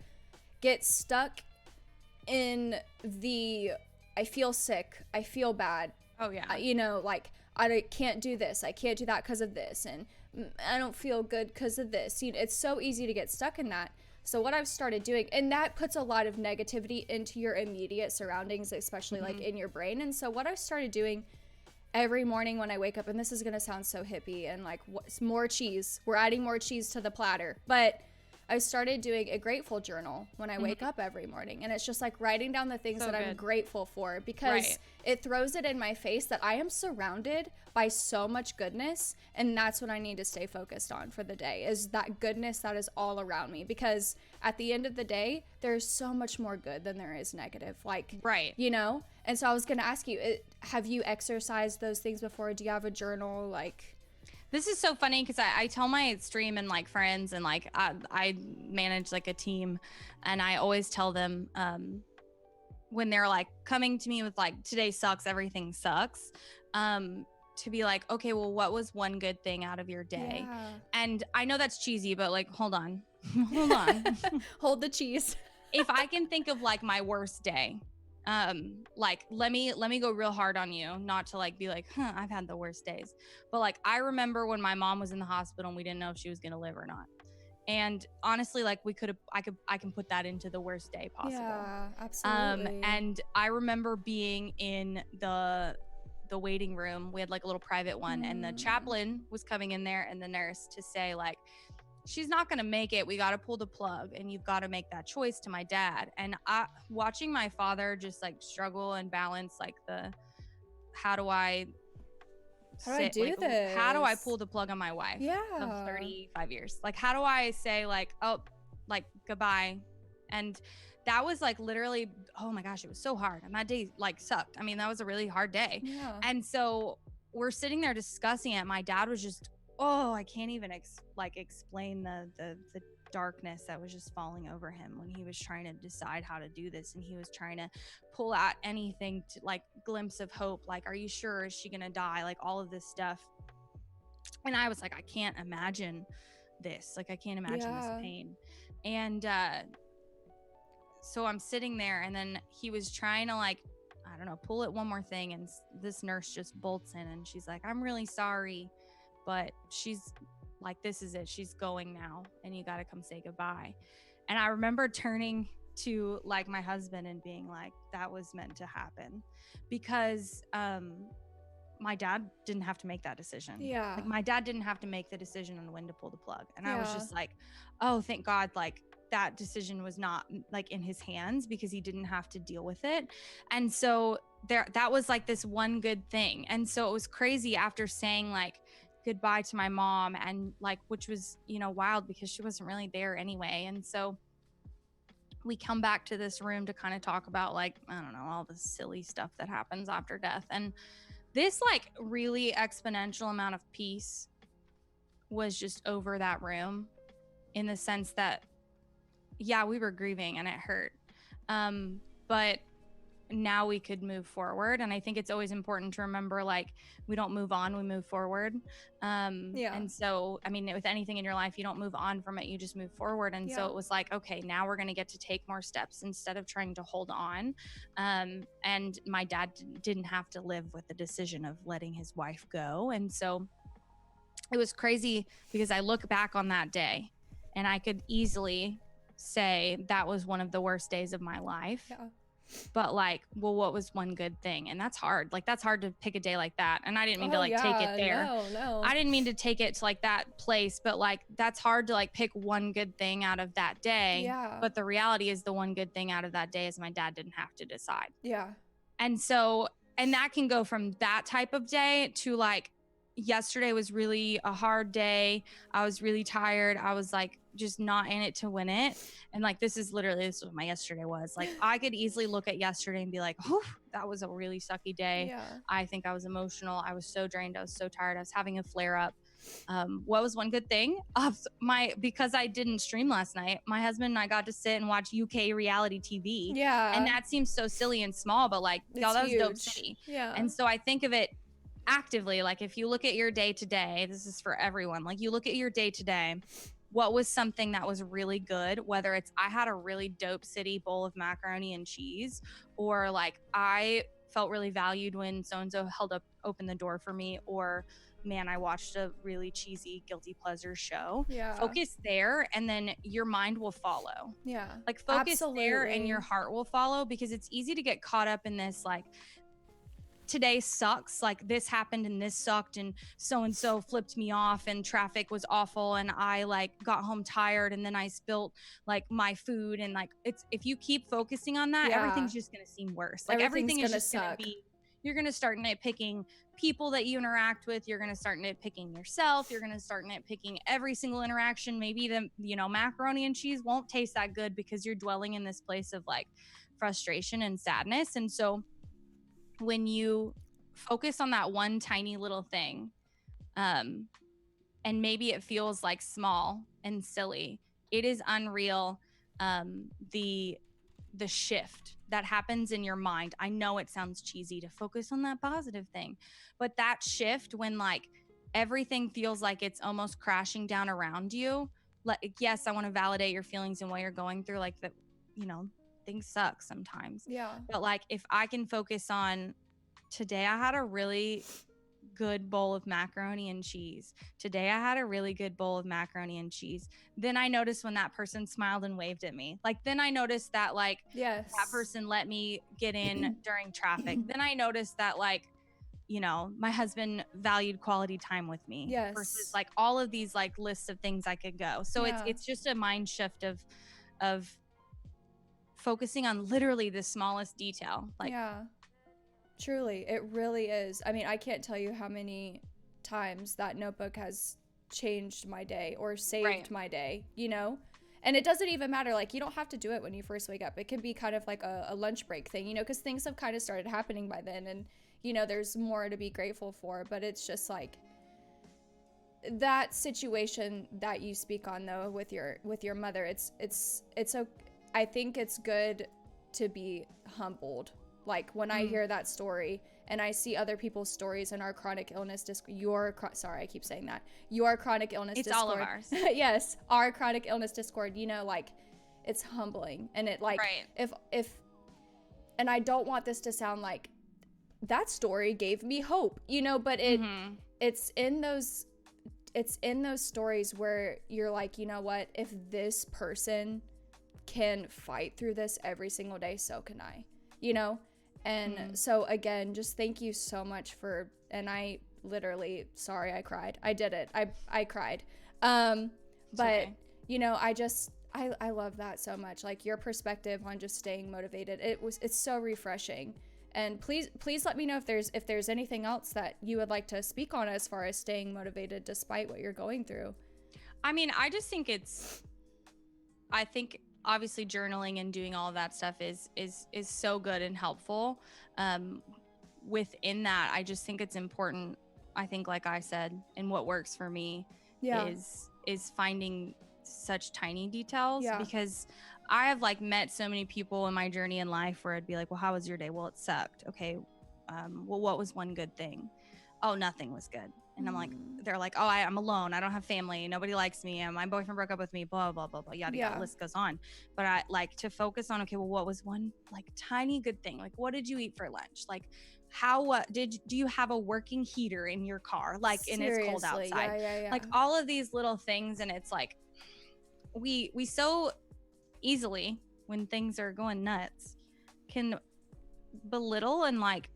get stuck in the I feel sick, I feel bad. Oh yeah. You know, like I can't do this, I can't do that because of this, and I don't feel good because of this. You know, it's so easy to get stuck in that. So what I've started doing, and that puts a lot of negativity into your immediate surroundings, especially like in your brain. And so what I've started doing every morning when I wake up, and this is going to sound so hippie and like more cheese, we're adding more cheese to the platter, but I started doing a grateful journal when I wake up every morning. And it's just like writing down the things that I'm grateful for, because it throws it in my face that I am surrounded by so much goodness. And that's what I need to stay focused on for the day, is that goodness that is all around me. Because at the end of the day, there's so much more good than there is negative. Like, you know? And so I was going to ask you, have you exercised those things before? Do you have a journal? Like, this is so funny because I tell my stream and like friends, and like I manage like a team, and I always tell them when they're like coming to me with like, today sucks, everything sucks, to be like, okay, well, what was one good thing out of your day? And I know that's cheesy, but like, hold on hold the cheese. If I can think of like my worst day, like let me go real hard on you, not to like be like, I've had the worst days, but like I remember when my mom was in the hospital and we didn't know if she was gonna live or not, and honestly, like I can put that into the worst day possible. Yeah, absolutely. And I remember being in the waiting room. We had like a little private one, and the chaplain was coming in there and the nurse to say like, she's not going to make it. We got to pull the plug and you've got to make that choice, to my dad. And watching my father just like struggle and balance like how do I do this? How do I pull the plug on my wife of 35 years? Like, how do I say like, oh, like goodbye? And that was like literally, oh my gosh, it was so hard. And that day like sucked. I mean, that was a really hard day. Yeah. And so we're sitting there discussing it. My dad was just, I can't even explain the darkness that was just falling over him when he was trying to decide how to do this, and he was trying to pull out anything to like glimpse of hope, like, are you sure, is she gonna die, like all of this stuff. And I was like, I can't imagine this, like I can't imagine this pain. And so I'm sitting there, and then he was trying to like, I don't know, pull it one more thing, and this nurse just bolts in and she's like, I'm really sorry, but she's like, this is it, she's going now, and you got to come say goodbye. And I remember turning to like my husband and being like, that was meant to happen, because my dad didn't have to make that decision. Like my dad didn't have to make the decision on when to pull the plug. And I was just like, oh, thank God, like that decision was not like in his hands because he didn't have to deal with it. And so that was like this one good thing. And so it was crazy after saying like goodbye to my mom, and like, which was, you know, wild because she wasn't really there anyway. And so we come back to this room to kind of talk about like, I don't know, all the silly stuff that happens after death. And this like really exponential amount of peace was just over that room, in the sense that, yeah, we were grieving and it hurt. But now we could move forward. And I think it's always important to remember, like, we don't move on, we move forward. And so, I mean, with anything in your life, you don't move on from it, you just move forward. And so it was like, okay, now we're going to get to take more steps instead of trying to hold on. And my dad didn't have to live with the decision of letting his wife go. And so it was crazy because I look back on that day and I could easily say that was one of the worst days of my life. But like, well, what was one good thing? And that's hard. Like, that's hard to pick a day like that. And I didn't mean to like take it there. No. I didn't mean to take it to like that place, but like, that's hard to like pick one good thing out of that day. But the reality is the one good thing out of that day is my dad didn't have to decide. And so, and that can go from that type of day to like, yesterday was really a hard day. I was really tired. I was like just not in it to win it. And like, this is what my yesterday was. Like, I could easily look at yesterday and be like, oh, that was a really sucky day. I think I was emotional. I was so drained. I was so tired. I was having a flare up. What was one good thing? Because I didn't stream last night, my husband and I got to sit and watch UK reality TV. And that seems so silly and small, but like, y'all, that was dope city. And so I think of it actively, like, if you look at your day to day, this is for everyone, like, you look at your day to day, what was something that was really good, whether it's I had a really dope city bowl of macaroni and cheese, or like I felt really valued when so-and-so opened the door for me, or man, I watched a really cheesy guilty pleasure show. Focus there, and then your mind will follow. Like, focus there and your heart will follow, because it's easy to get caught up in this, like, today sucks, like this happened and this sucked and so flipped me off and traffic was awful and I like got home tired and then I spilt like my food, and like, it's, if you keep focusing on that, everything's just gonna seem worse. Like, everything is just gonna be, you're gonna start nitpicking people that you interact with, you're gonna start nitpicking yourself, you're gonna start nitpicking every single interaction. Maybe the, you know, macaroni and cheese won't taste that good because you're dwelling in this place of like frustration and sadness. And so when you focus on that one tiny little thing, and maybe it feels like small and silly, it is unreal. The shift that happens in your mind. I know it sounds cheesy to focus on that positive thing, but that shift when like everything feels like it's almost crashing down around you. Like, yes, I want to validate your feelings and what you're going through, like that, you know, things suck sometimes. But like, if I can focus on, today I had a really good bowl of macaroni and cheese. Today I had a really good bowl of macaroni and cheese. Then I noticed when that person smiled and waved at me. Like, then I noticed that like that person let me get in during traffic. Then I noticed that like, you know, my husband valued quality time with me. Versus like all of these like lists of things I could go. So it's just a mind shift of focusing on literally the smallest detail. Like, truly, it really is. I mean, I can't tell you how many times that notebook has changed my day or saved my day, you know? And it doesn't even matter. Like, you don't have to do it when you first wake up. It can be kind of like a lunch break thing, you know, because things have kind of started happening by then. And, you know, there's more to be grateful for. But it's just like that situation that you speak on, though, with your mother. It's I think it's good to be humbled. Like, when I hear that story and I see other people's stories in our chronic illness sorry, I keep saying that. Your chronic illness it's Discord. All of ours. Yes, our chronic illness Discord, you know, like, it's humbling. And it like, if and I don't want this to sound like that story gave me hope, you know, but it's in those stories where you're like, you know what, if this person can fight through this every single day, so can I, you know? And so again, just thank you so much and I literally, sorry, I cried. I did it. I cried. But okay. You know, I love that so much. Like your perspective on just staying motivated. It's so refreshing. And please let me know if there's anything else that you would like to speak on as far as staying motivated despite what you're going through. I mean, I think obviously journaling and doing all of that stuff is so good and helpful. Within that, I just think it's important. I think, like I said, and what works for me is finding such tiny details, because I have like met so many people in my journey in life where I'd be like, well, how was your day? Well, it sucked. Okay. Well, what was one good thing? Oh, nothing was good. And I'm like, they're like, oh, I'm alone. I don't have family. Nobody likes me. And my boyfriend broke up with me, blah, blah, blah, blah, yada, yada. List goes on. But I like to focus on, okay, well, what was one like tiny good thing? Like, what did you eat for lunch? Like, do you have a working heater in your car? Like, and it's cold outside. Yeah. Like all of these little things. And it's like, we so easily, when things are going nuts, can belittle and like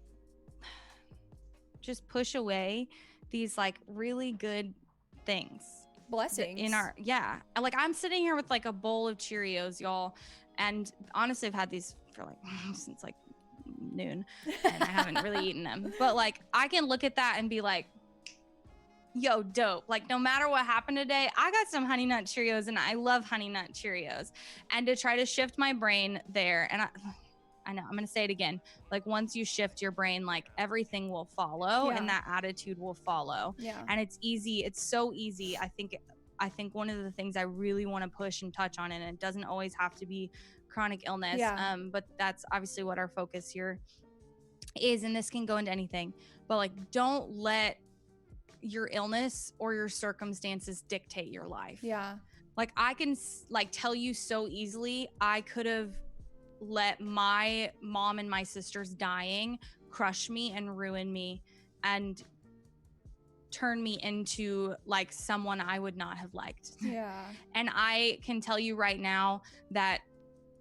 just push away these like really good things, blessings in our like I'm sitting here with like a bowl of Cheerios, y'all, and honestly I've had these for like since like noon and I haven't really eaten them, but like I can look at that and be like, yo, dope. Like no matter what happened today, I got some Honey Nut Cheerios and I love Honey Nut Cheerios. And to try to shift my brain there, and I know I'm going to say it again. Like once you shift your brain, like everything will follow and that attitude will follow. Yeah. And it's easy. It's so easy. I think one of the things I really want to push and touch on, and it doesn't always have to be chronic illness. But that's obviously what our focus here is. And this can go into anything, but like, don't let your illness or your circumstances dictate your life. Yeah. Like I can like tell you so easily, I could have let my mom and my sisters dying crush me and ruin me and turn me into like someone I would not have liked. Yeah. And I can tell you right now that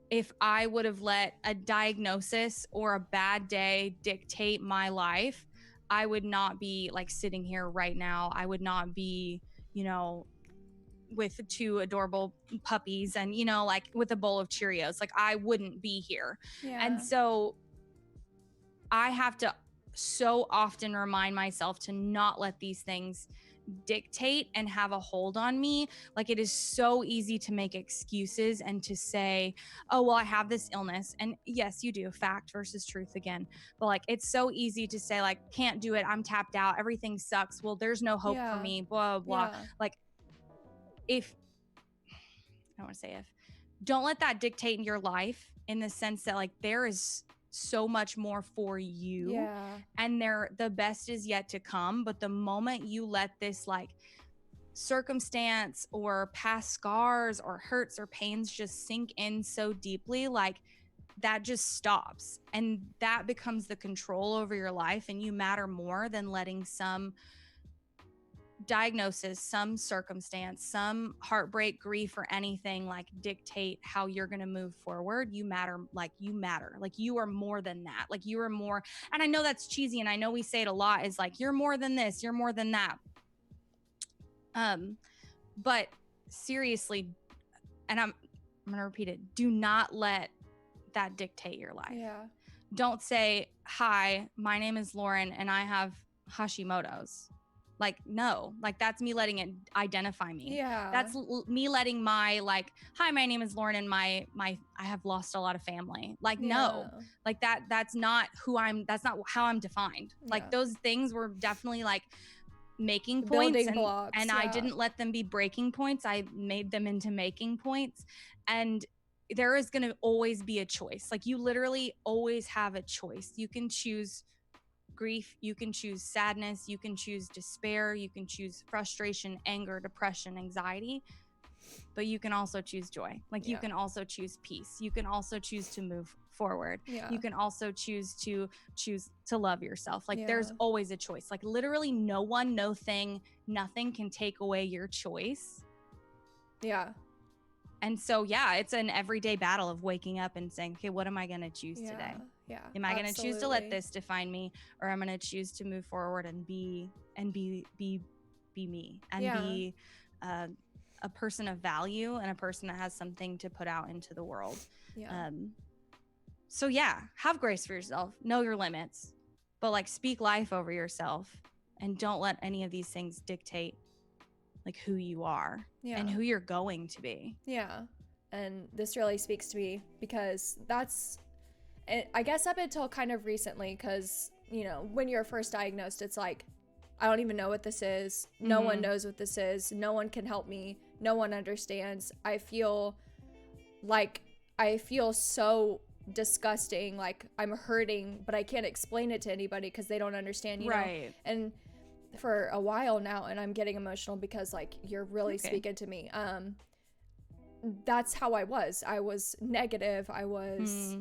if I would have let a diagnosis or a bad day dictate my life, I would not be like sitting here right now. I would not be, you know, with 2 adorable puppies and, you know, like with a bowl of Cheerios. Like I wouldn't be here. Yeah. And so I have to so often remind myself to not let these things dictate and have a hold on me. Like it is so easy to make excuses and to say, oh, well, I have this illness. And yes, you do. Fact versus truth again. But like, it's so easy to say like, can't do it. I'm tapped out. Everything sucks. Well, there's no hope for me, blah, blah. Like don't let that dictate your life, in the sense that like there is so much more for you and the best is yet to come. But the moment you let this like circumstance or past scars or hurts or pains just sink in so deeply, like that just stops, and that becomes the control over your life, and you matter more than letting some diagnosis, some circumstance, some heartbreak, grief, or anything like dictate how you're going to move forward. You matter. Like you are more than that. Like you are more. And I know that's cheesy, and I know we say it a lot, is like, you're more than this, you're more than that. But seriously, and I'm going to repeat it, do not let that dictate your life. Yeah. Don't say, hi, my name is Lauren and I have Hashimoto's. Like, no, like that's me letting it identify me. Yeah. That's me letting my like, hi, my name is Lauren and I have lost a lot of family. Like, no, like that's not that's not how I'm defined. Like those things were definitely like making points, and I didn't let them be breaking points. I made them into making points. And there is going to always be a choice. Like you literally always have a choice. You can choose grief, you can choose sadness, you can choose despair, you can choose frustration, anger, depression, anxiety, but you can also choose joy. Like you can also choose peace. You can also choose to move forward. You can also choose to love yourself. Like there's always a choice. Like literally no one, no thing, nothing can take away your choice. Yeah. And so, it's an everyday battle of waking up and saying, okay, what am I going to choose today? Yeah. Am I going to choose to let this define me, or I'm going to choose to move forward and be me and be a person of value and a person that has something to put out into the world. Yeah. So yeah, have grace for yourself, know your limits, but like speak life over yourself and don't let any of these things dictate like who you are and who you're going to be. Yeah. And this really speaks to me because that's, I guess up until kind of recently, because, you know, when you're first diagnosed, it's like, I don't even know what this is. No one knows what this is. No one can help me. No one understands. I feel so disgusting, like I'm hurting, but I can't explain it to anybody because they don't understand, you know? And for a while now, and I'm getting emotional because like you're really speaking to me. That's how I was negative. I was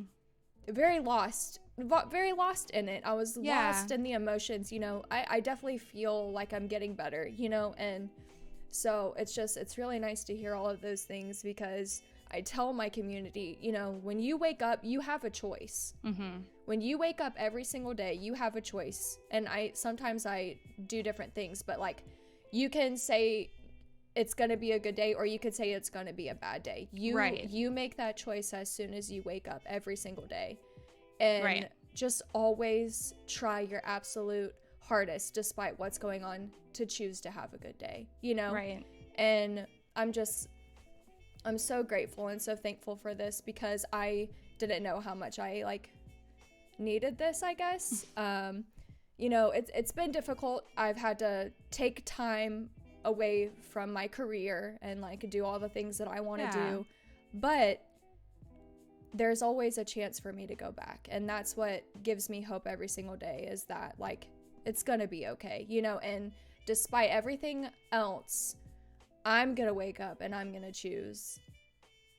very lost in it. I was lost in the emotions, you know. I definitely feel like I'm getting better, you know, and so it's really nice to hear all of those things because I tell my community, you know, when you wake up, you have a choice. When you wake up every single day, you have a choice. And sometimes I do different things, but like you can say it's going to be a good day or you could say it's going to be a bad day. You make that choice as soon as you wake up every single day. And just always try your absolute hardest despite what's going on to choose to have a good day, you know? And I'm so grateful and so thankful for this because I didn't know how much I like needed this, I guess. You know, it's been difficult. I've had to take time away from my career and like do all the things that I want to do, but there's always a chance for me to go back. And that's what gives me hope every single day is that like, it's going to be okay, you know, and despite everything else, I'm going to wake up and I'm going to choose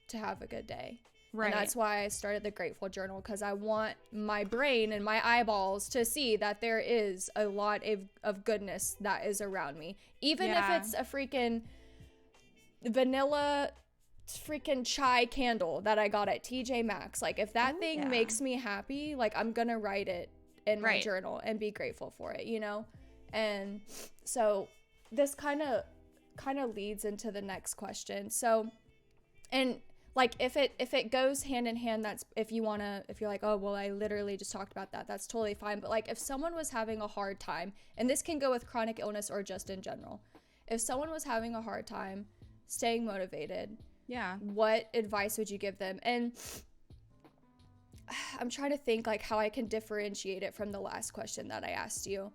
to have a good day. And that's why I started the Grateful Journal, because I want my brain and my eyeballs to see that there is a lot of goodness that is around me. Even if it's a freaking vanilla freaking chai candle that I got at TJ Maxx. Like if that thing makes me happy, like I'm going to write it in my journal and be grateful for it, you know? And so this kind of leads into the next question. So, and like if it goes hand in hand, that's if you're like, oh well, I literally just talked about that, that's totally fine. But like if someone was having a hard time, and this can go with chronic illness or just in general, if someone was having a hard time staying motivated, what advice would you give them? And I'm trying to think like how I can differentiate it from the last question that I asked you.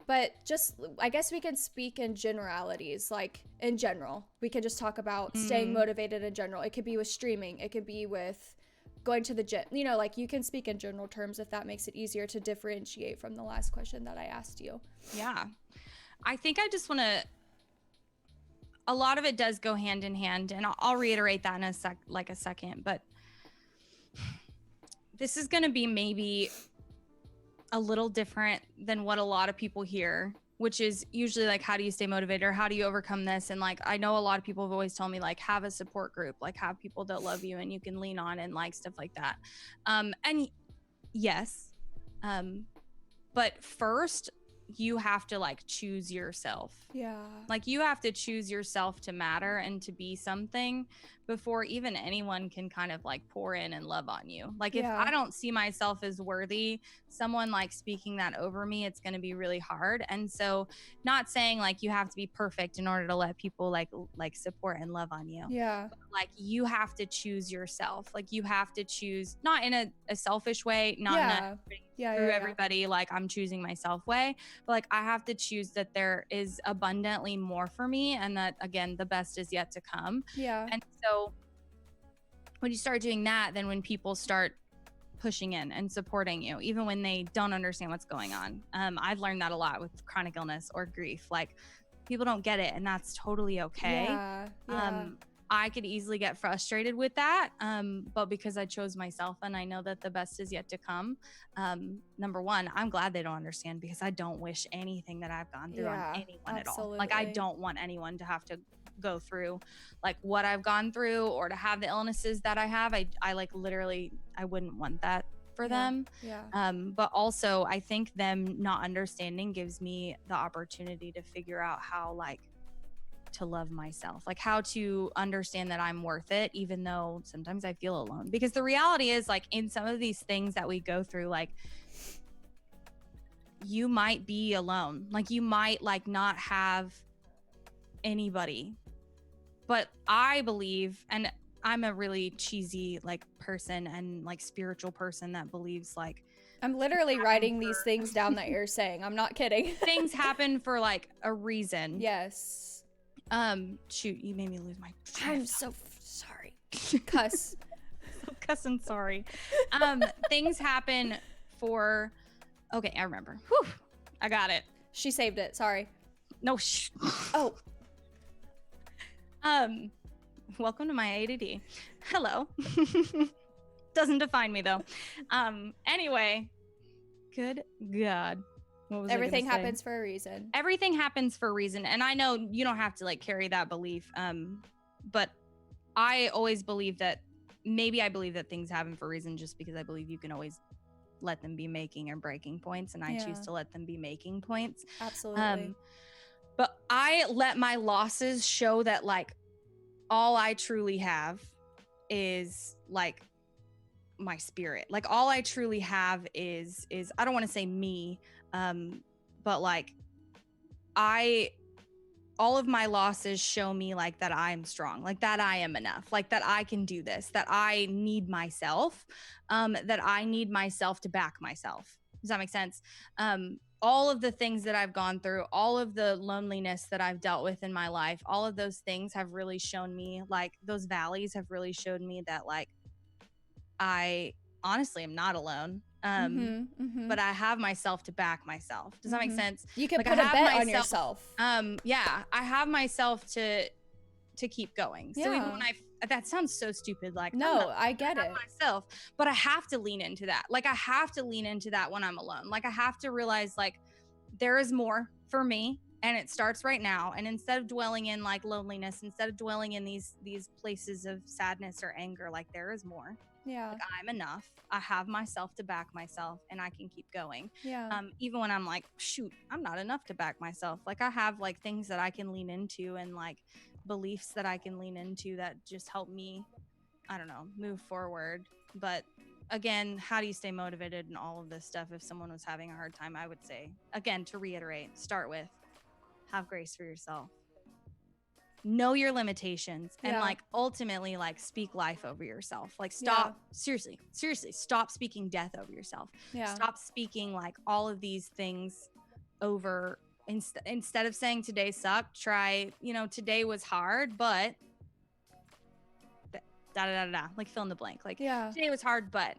But just, I guess we can speak in generalities, like in general. We can just talk about staying motivated in general. It could be with streaming. It could be with going to the gym. You know, like you can speak in general terms if that makes it easier to differentiate from the last question that I asked you. Yeah. I think I just want to, a lot of it does go hand in hand, and I'll reiterate that in a second, but this is going to be maybe a little different than what a lot of people hear, which is usually like, how do you stay motivated or how do you overcome this? And like, I know a lot of people have always told me like, have a support group, like have people that love you and you can lean on and like stuff like that. And yes. But first you have to like choose yourself. Yeah. Like you have to choose yourself to matter and to be something before even anyone can kind of like pour in and love on you. Like if I don't see myself as worthy, someone like speaking that over me, it's going to be really hard. And so not saying like you have to be perfect in order to let people like support and love on you. Yeah. But, like you have to choose yourself. Like you have to choose, not in a selfish way, not in a everybody like I'm choosing myself way, but like I have to choose that there is abundantly more for me and that again the best is yet to come. And so when you start doing that, then when people start pushing in and supporting you even when they don't understand what's going on, I've learned that a lot with chronic illness or grief. Like people don't get it and that's totally okay. I could easily get frustrated with that. But because I chose myself and I know that the best is yet to come, number one, I'm glad they don't understand because I don't wish anything that I've gone through on anyone at all. Like I don't want anyone to have to go through like what I've gone through or to have the illnesses that I have. I like literally, I wouldn't want that for them. But also I think them not understanding gives me the opportunity to figure out how like to love myself, like how to understand that I'm worth it, even though sometimes I feel alone. Because the reality is, like, in some of these things that we go through, like, you might be alone, like you might like not have anybody. But I believe, and I'm a really cheesy like person and like spiritual person that believes like I'm literally writing these things down that you're saying. I'm not kidding. things happen for like a reason. Yes. Shoot, you made me lose my I'm so sorry. Cuss. So cussing sorry. Things happen for, okay, I remember. Whew, I got it. She saved it. Sorry. No, Oh. Welcome to my ADD. Hello. Doesn't define me though. Anyway, good God. What was Everything happens for a reason. Everything happens for a reason. And I know you don't have to like carry that belief. But I always believe that maybe I believe that things happen for a reason just because I believe you can always let them be making or breaking points. And I choose to let them be making points. Absolutely. But I let my losses show that like all I truly have is like my spirit. Like all I truly have is I don't want to say me, but like all of my losses show me like that I'm strong, like that I am enough, like that I can do this, that I need myself, that I need myself to back myself. Does that make sense? All of the things that I've gone through, all of the loneliness that I've dealt with in my life, all of those things have really shown me, like those valleys have really showed me that like I honestly am not alone. But I have myself to back myself. Does that make sense? You can like, put a bet on yourself. Yeah, I have myself to keep going. So even when that sounds so stupid, like no, I get it. Myself, but I have to lean into that. Like I have to lean into that when I'm alone. Like I have to realize like there is more for me, and it starts right now. And instead of dwelling in like loneliness, instead of dwelling in these places of sadness or anger, like there is more. Yeah. Like I'm enough. I have myself to back myself, and I can keep going. Yeah. Even when I'm like, shoot, I'm not enough to back myself. Like I have like things that I can lean into and like beliefs that I can lean into that just help me, I don't know, move forward. But again, how do you stay motivated and all of this stuff if someone was having a hard time? I would say, again, to reiterate, start with have grace for yourself. Know your limitations and like ultimately like speak life over yourself. Like stop, seriously, stop speaking death over yourself. Stop speaking like all of these things over. Instead of saying today sucked, try, today was hard, but like fill in the blank. Like today was hard, but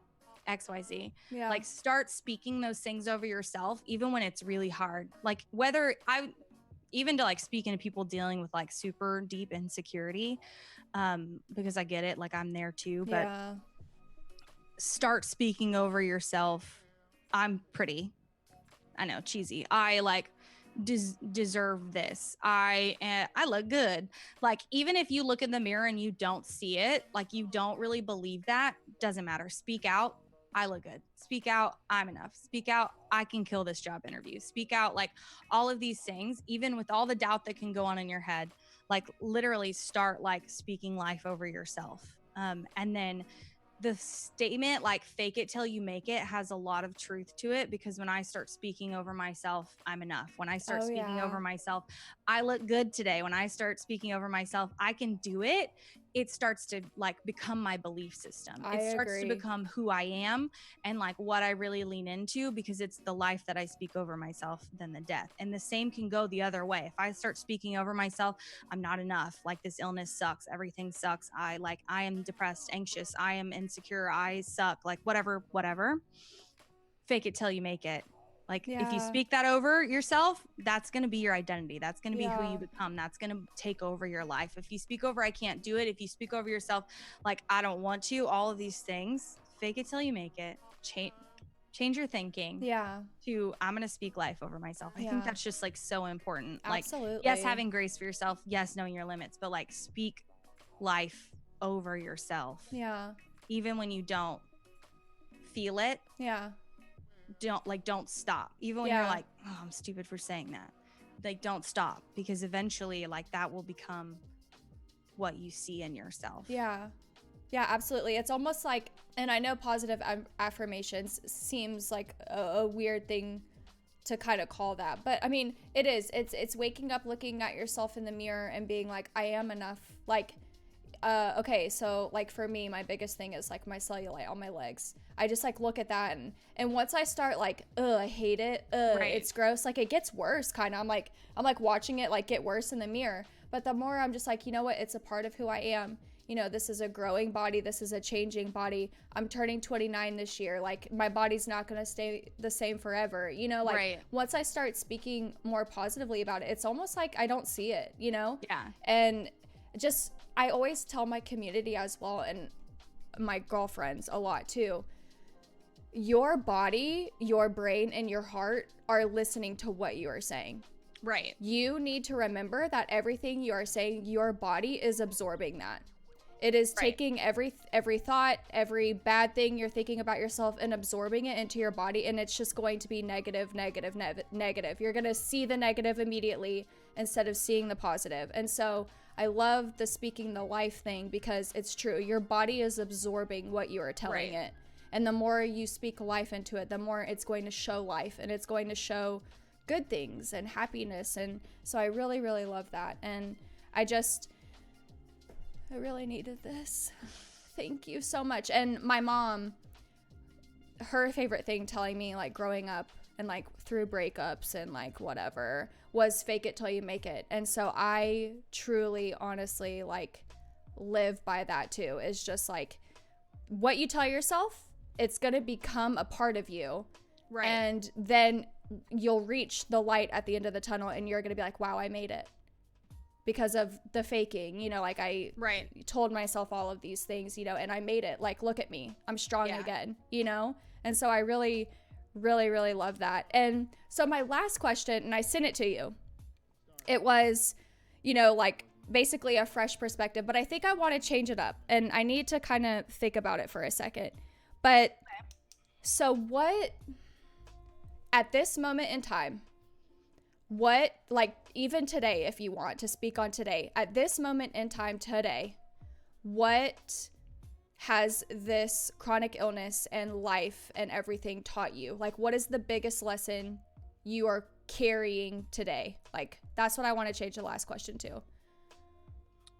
XYZ. Like start speaking those things over yourself, even when it's really hard. Like even to like speaking to people dealing with like super deep insecurity, because I get it, like I'm there too, but start speaking over yourself. I'm pretty, I know, cheesy. I like deserve this. I look good. Like even if you look in the mirror and you don't see it, like you don't really believe that, doesn't matter. Speak out. I look good. Speak out. I'm enough. Speak out. I can kill this job interview. Speak out. Like all of these things, even with all the doubt that can go on in your head, like literally start like speaking life over yourself. And then the statement like fake it till you make it has a lot of truth to it, because when I start speaking over myself, I'm enough. When I start speaking over myself, I look good today. When I start speaking over myself, I can do it. It starts to like become my belief system. It starts to become who I am and like what I really lean into, because it's the life that I speak over myself than the death. And the same can go the other way. If I start speaking over myself, I'm not enough. Like this illness sucks. Everything sucks. I am depressed, anxious. I am insecure. I suck. Like whatever. Fake it till you make it. Like if you speak that over yourself, that's going to be your identity. That's going to be who you become. That's going to take over your life. If you speak over, I can't do it. If you speak over yourself, like I don't want to, all of these things, fake it till you make it. Change your thinking. To I'm going to speak life over myself. I think that's just like so important. Absolutely. Like, yes, having grace for yourself. Yes, knowing your limits, but like speak life over yourself. Even when you don't feel it. Don't stop. Even when you're like, oh, I'm stupid for saying that. like don't stop, because eventually like that will become what you see in yourself. Yeah. Yeah, absolutely. It's almost like, and I know positive affirmations seems like a weird thing to kind of call that, but I mean, it is. It's waking up, looking at yourself in the mirror and being like, I am enough. Like, okay, so like for me, my biggest thing is like my cellulite on my legs. I just like look at that, and once I start like, I hate it, Right. it's gross, like it gets worse kind of. I'm like watching it like get worse in the mirror, but the more I'm just like, you know what, it's a part of who I am. You know, this is a growing body, this is a changing body. I'm turning 29 this year. Like my body's not going to stay the same forever. You know, like Right. once I start speaking more positively about it, it's almost like I don't see it, you know? Yeah. And just, I always tell my community as well, and my girlfriends a lot too, your body, your brain, and your heart are listening to what you are saying. Right. You need to remember that everything you are saying, your body is absorbing that. It is taking every thought, every bad thing you're thinking about yourself and absorbing it into your body, and it's just going to be negative, negative, negative. You're going to see the negative immediately instead of seeing the positive. And so I love the speaking the life thing, because it's true. Your body is absorbing what you are telling it. And the more you speak life into it, the more it's going to show life, and it's going to show good things and happiness. And so I really, really love that. And I really needed this. Thank you so much. And my mom, her favorite thing telling me like growing up and like through breakups and like whatever was fake it till you make it. And so I truly, honestly, like live by that too. Is just like what you tell yourself, it's going to become a part of you. Right. And then you'll reach the light at the end of the tunnel, and you're going to be like, wow, I made it. Because of the faking, you know, like I told myself all of these things, you know, and I made it. Like, look at me, I'm strong again, you know? And so I really, really, really love that. And so my last question, and I sent it to you, it was, you know, like basically a fresh perspective, but I think I want to change it up, and I need to kind of think about it for a second. But so what, at this moment in time, what, like even today, if you want to speak on today, at this moment in time today, what has this chronic illness and life and everything taught you? Like, what is the biggest lesson you are carrying today? Like, that's what I want to change the last question to.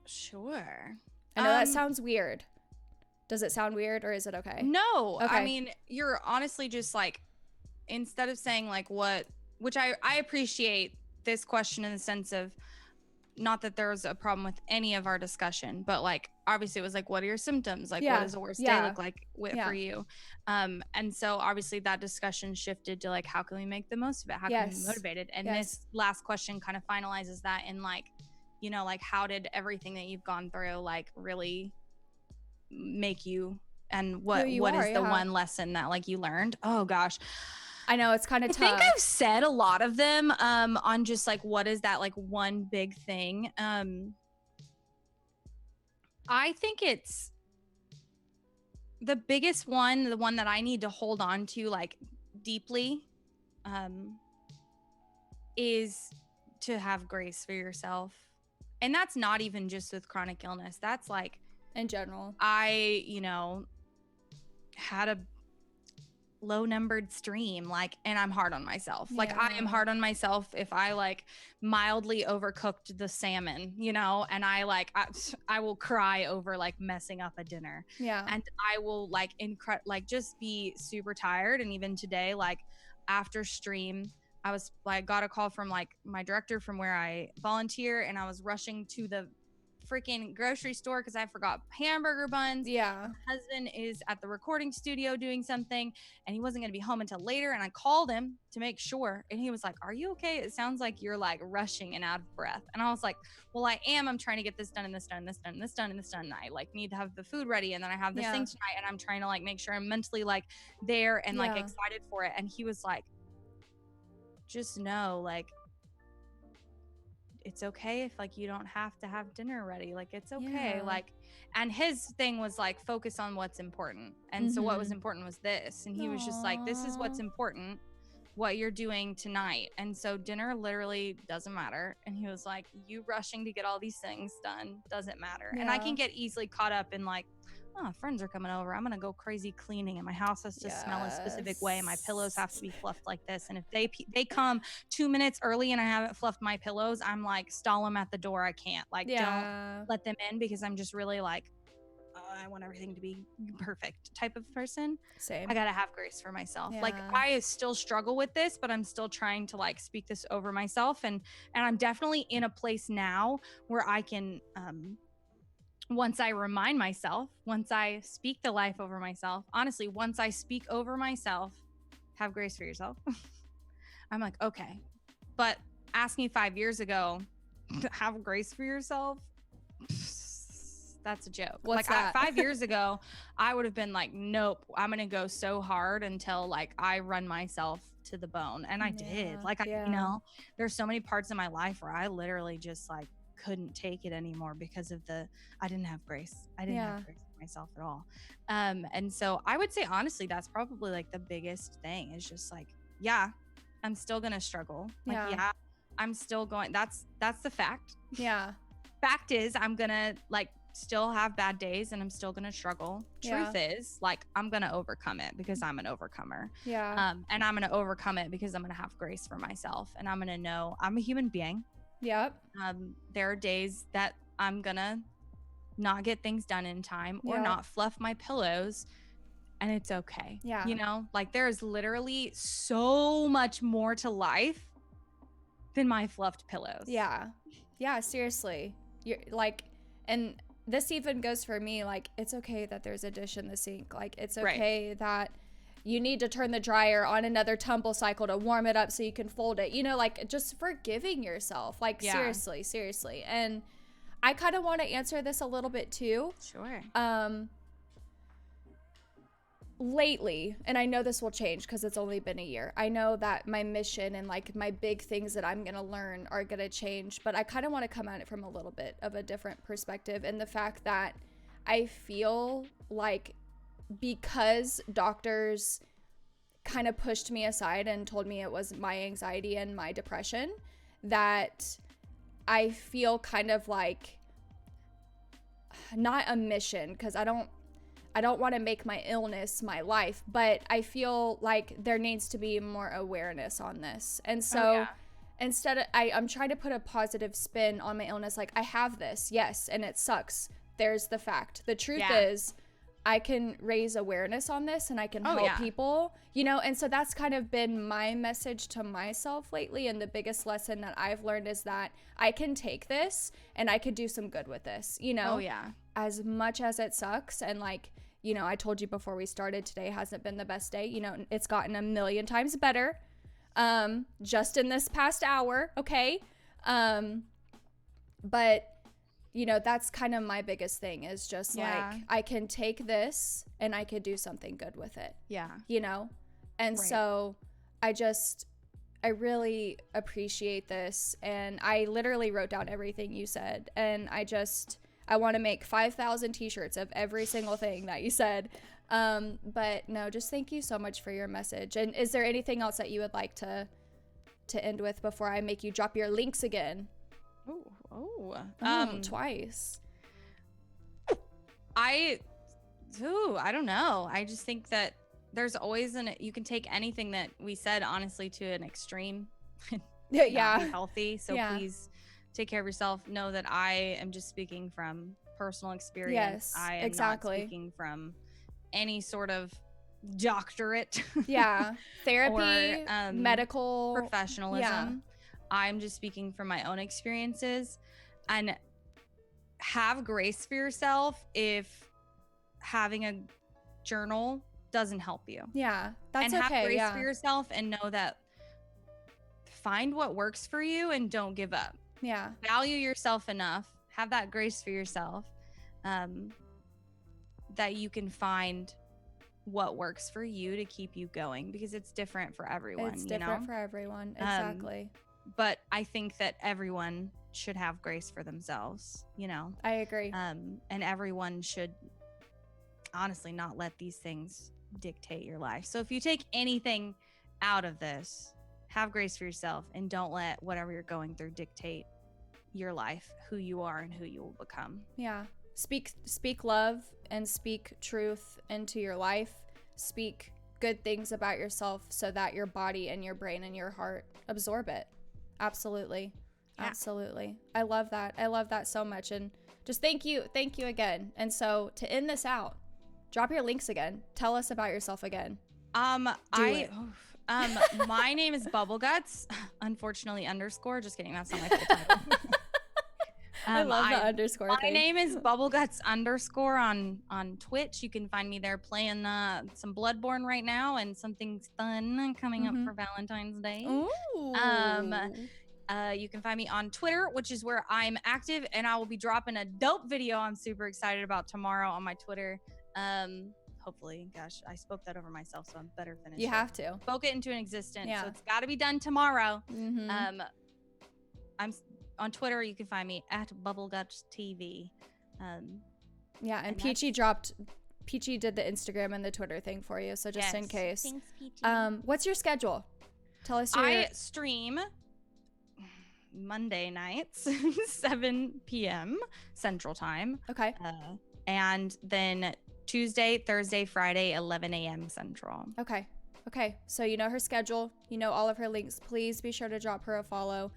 Sure. I know that sounds weird. Does it sound weird, or is it okay? No. Okay. I mean, you're honestly just like, instead of saying like what, which I appreciate this question in the sense of, not that there was a problem with any of our discussion, but like obviously it was like, what are your symptoms? Like, what does a worst day look like for you? And so obviously that discussion shifted to like, how can we make the most of it? How can we be motivated? And this last question kind of finalizes that in like, you know, like how did everything that you've gone through like really make you, and what is the one lesson that like you learned? Oh gosh. I know it's kind of tough. I think I've said a lot of them on just like, what is that like one big thing? I think it's the biggest one, the one that I need to hold on to like deeply, is to have grace for yourself. And that's not even just with chronic illness. That's like in general. I, you know, had a low numbered stream, like, and I'm hard on myself. Like I am hard on myself if I like mildly overcooked the salmon, you know, and I like I will cry over like messing up a dinner. Yeah. And I will like just be super tired. And even today, like after stream, I was like got a call from like my director from where I volunteer, and I was rushing to the freaking grocery store because I forgot hamburger buns. Yeah. My husband is at the recording studio doing something, and he wasn't going to be home until later. And I called him to make sure, and he was like, "Are you okay? It sounds like you're like rushing and out of breath." And I was like, "Well, I am. I'm trying to get this done and this done and this done and this done and this done. And I like need to have the food ready, and then I have this thing tonight, and I'm trying to like make sure I'm mentally like there and like excited for it." And he was like, "Just know, like, it's okay if like you don't have to have dinner ready, like it's okay." Like, and his thing was like focus on what's important. And so what was important was this, and he was just like, this is what's important, what you're doing tonight. And so dinner literally doesn't matter. And he was like, you rushing to get all these things done doesn't matter. And I can get easily caught up in like, oh, friends are coming over, I'm gonna go crazy cleaning, and my house has to smell a specific way, and my pillows have to be fluffed like this. And if they come 2 minutes early and I haven't fluffed my pillows, I'm like, stall them at the door. I can't, like, don't let them in, because I'm just really like, I want everything to be perfect type of person. Same. I gotta have grace for myself. Like, I still struggle with this, but I'm still trying to like speak this over myself, and I'm definitely in a place now where I can once I remind myself, once I speak the life over myself, honestly, once I speak over myself, have grace for yourself, I'm like, okay. But ask me 5 years ago, have grace for yourself, that's a joke. What's that? 5 years ago, I would have been like, nope, I'm going to go so hard until like I run myself to the bone. And I did. Like, you know, there's so many parts of my life where I literally just like couldn't take it anymore because of I didn't have grace. I didn't have grace for myself at all. And so I would say, honestly, that's probably like the biggest thing, is just like, yeah, I'm still going to struggle. Like, yeah, I'm still going. That's the fact. Yeah. Fact is, I'm going to like still have bad days and I'm still going to struggle. Truth is, like, I'm going to overcome it because I'm an overcomer. Yeah. And I'm going to overcome it because I'm going to have grace for myself, and I'm going to know I'm a human being. Yep. There are days that I'm gonna not get things done in time or not fluff my pillows, and it's okay. Yeah. You know, like, there's literally so much more to life than my fluffed pillows. Yeah. Yeah, seriously. You're like, and this even goes for me, like, it's okay that there's a dish in the sink. Like, it's okay that you need to turn the dryer on another tumble cycle to warm it up so you can fold it. You know, like, just forgiving yourself. Like, seriously. And I kind of want to answer this a little bit too. Sure. Lately, and I know this will change because it's only been a year, I know that my mission and like my big things that I'm going to learn are going to change, but I kind of want to come at it from a little bit of a different perspective, and the fact that I feel like, because doctors kind of pushed me aside and told me it was my anxiety and my depression, that I feel kind of like, not a mission, because I don't want to make my illness my life, but I feel like there needs to be more awareness on this. And so instead of, I'm trying to put a positive spin on my illness. Like, I have this, yes, and it sucks. There's the fact. The truth is, I can raise awareness on this and I can help people, you know? And so that's kind of been my message to myself lately. And the biggest lesson that I've learned is that I can take this and I could do some good with this, you know? As much as it sucks. And like, you know, I told you before we started, today hasn't been the best day. You know, it's gotten a million times better just in this past hour, okay? But you know, that's kind of my biggest thing, is just like, I can take this and I could do something good with it. Yeah. You know? And so I really appreciate this. And I literally wrote down everything you said. And I want to make 5,000 t-shirts of every single thing that you said. But no, just thank you so much for your message. And is there anything else that you would like to end with before I make you drop your links again? Twice. I don't know. I just think that there's always you can take anything that we said, honestly, to an extreme. Not be healthy. So please take care of yourself. Know that I am just speaking from personal experience. Yes, I am not speaking from any sort of doctorate. Therapy, or medical professionalism. I'm just speaking from my own experiences. And have grace for yourself if having a journal doesn't help you. That's and have grace for yourself, and know that find what works for you and don't give up. Value yourself enough. Have that grace for yourself, that you can find what works for you to keep you going, because it's different for everyone. It's different for everyone. Exactly. But I think that everyone should have grace for themselves, you know? I agree. And everyone should honestly not let these things dictate your life. So if you take anything out of this, have grace for yourself and don't let whatever you're going through dictate your life, who you are and who you will become. Yeah. Speak love and speak truth into your life. Speak good things about yourself so that your body and your brain and your heart absorb it. Absolutely. Yeah. Absolutely. I love that. I love that so much. And just thank you again. And so to end this out, drop your links again. Tell us about yourself again. My name is Bubbleguts, unfortunately _ just kidding, that's not my full title. I love the underscore my thing. name is Bubbleguts _ on Twitch. You can find me there playing some Bloodborne right now and something fun coming up for Valentine's Day. Ooh. You can find me on Twitter, which is where I'm active, and I will be dropping a dope video I'm super excited about tomorrow on my Twitter. Hopefully, gosh, I spoke that over myself, so I'm better finished. You have to. Spoke it into an existence, Yeah. so it's got to be done tomorrow. Mm-hmm. I'm on Twitter. You can find me at BubblegutsTV. Yeah, and Peachy did the Instagram and the Twitter thing for you, so just in case. Thanks, Peachy. What's your schedule? Tell us your. I stream Monday nights, 7 p.m. Central Time. Okay. And then Tuesday, Thursday, Friday, 11 a.m. Central. Okay. So you know her schedule. You know all of her links. Please be sure to drop her a follow.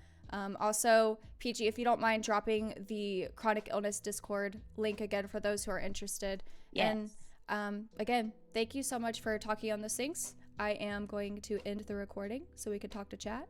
Also, Peachy, if you don't mind dropping the chronic illness Discord link again for those who are interested. Yes. And again, thank you so much for talking on those things. I am going to end the recording so we can talk to chat.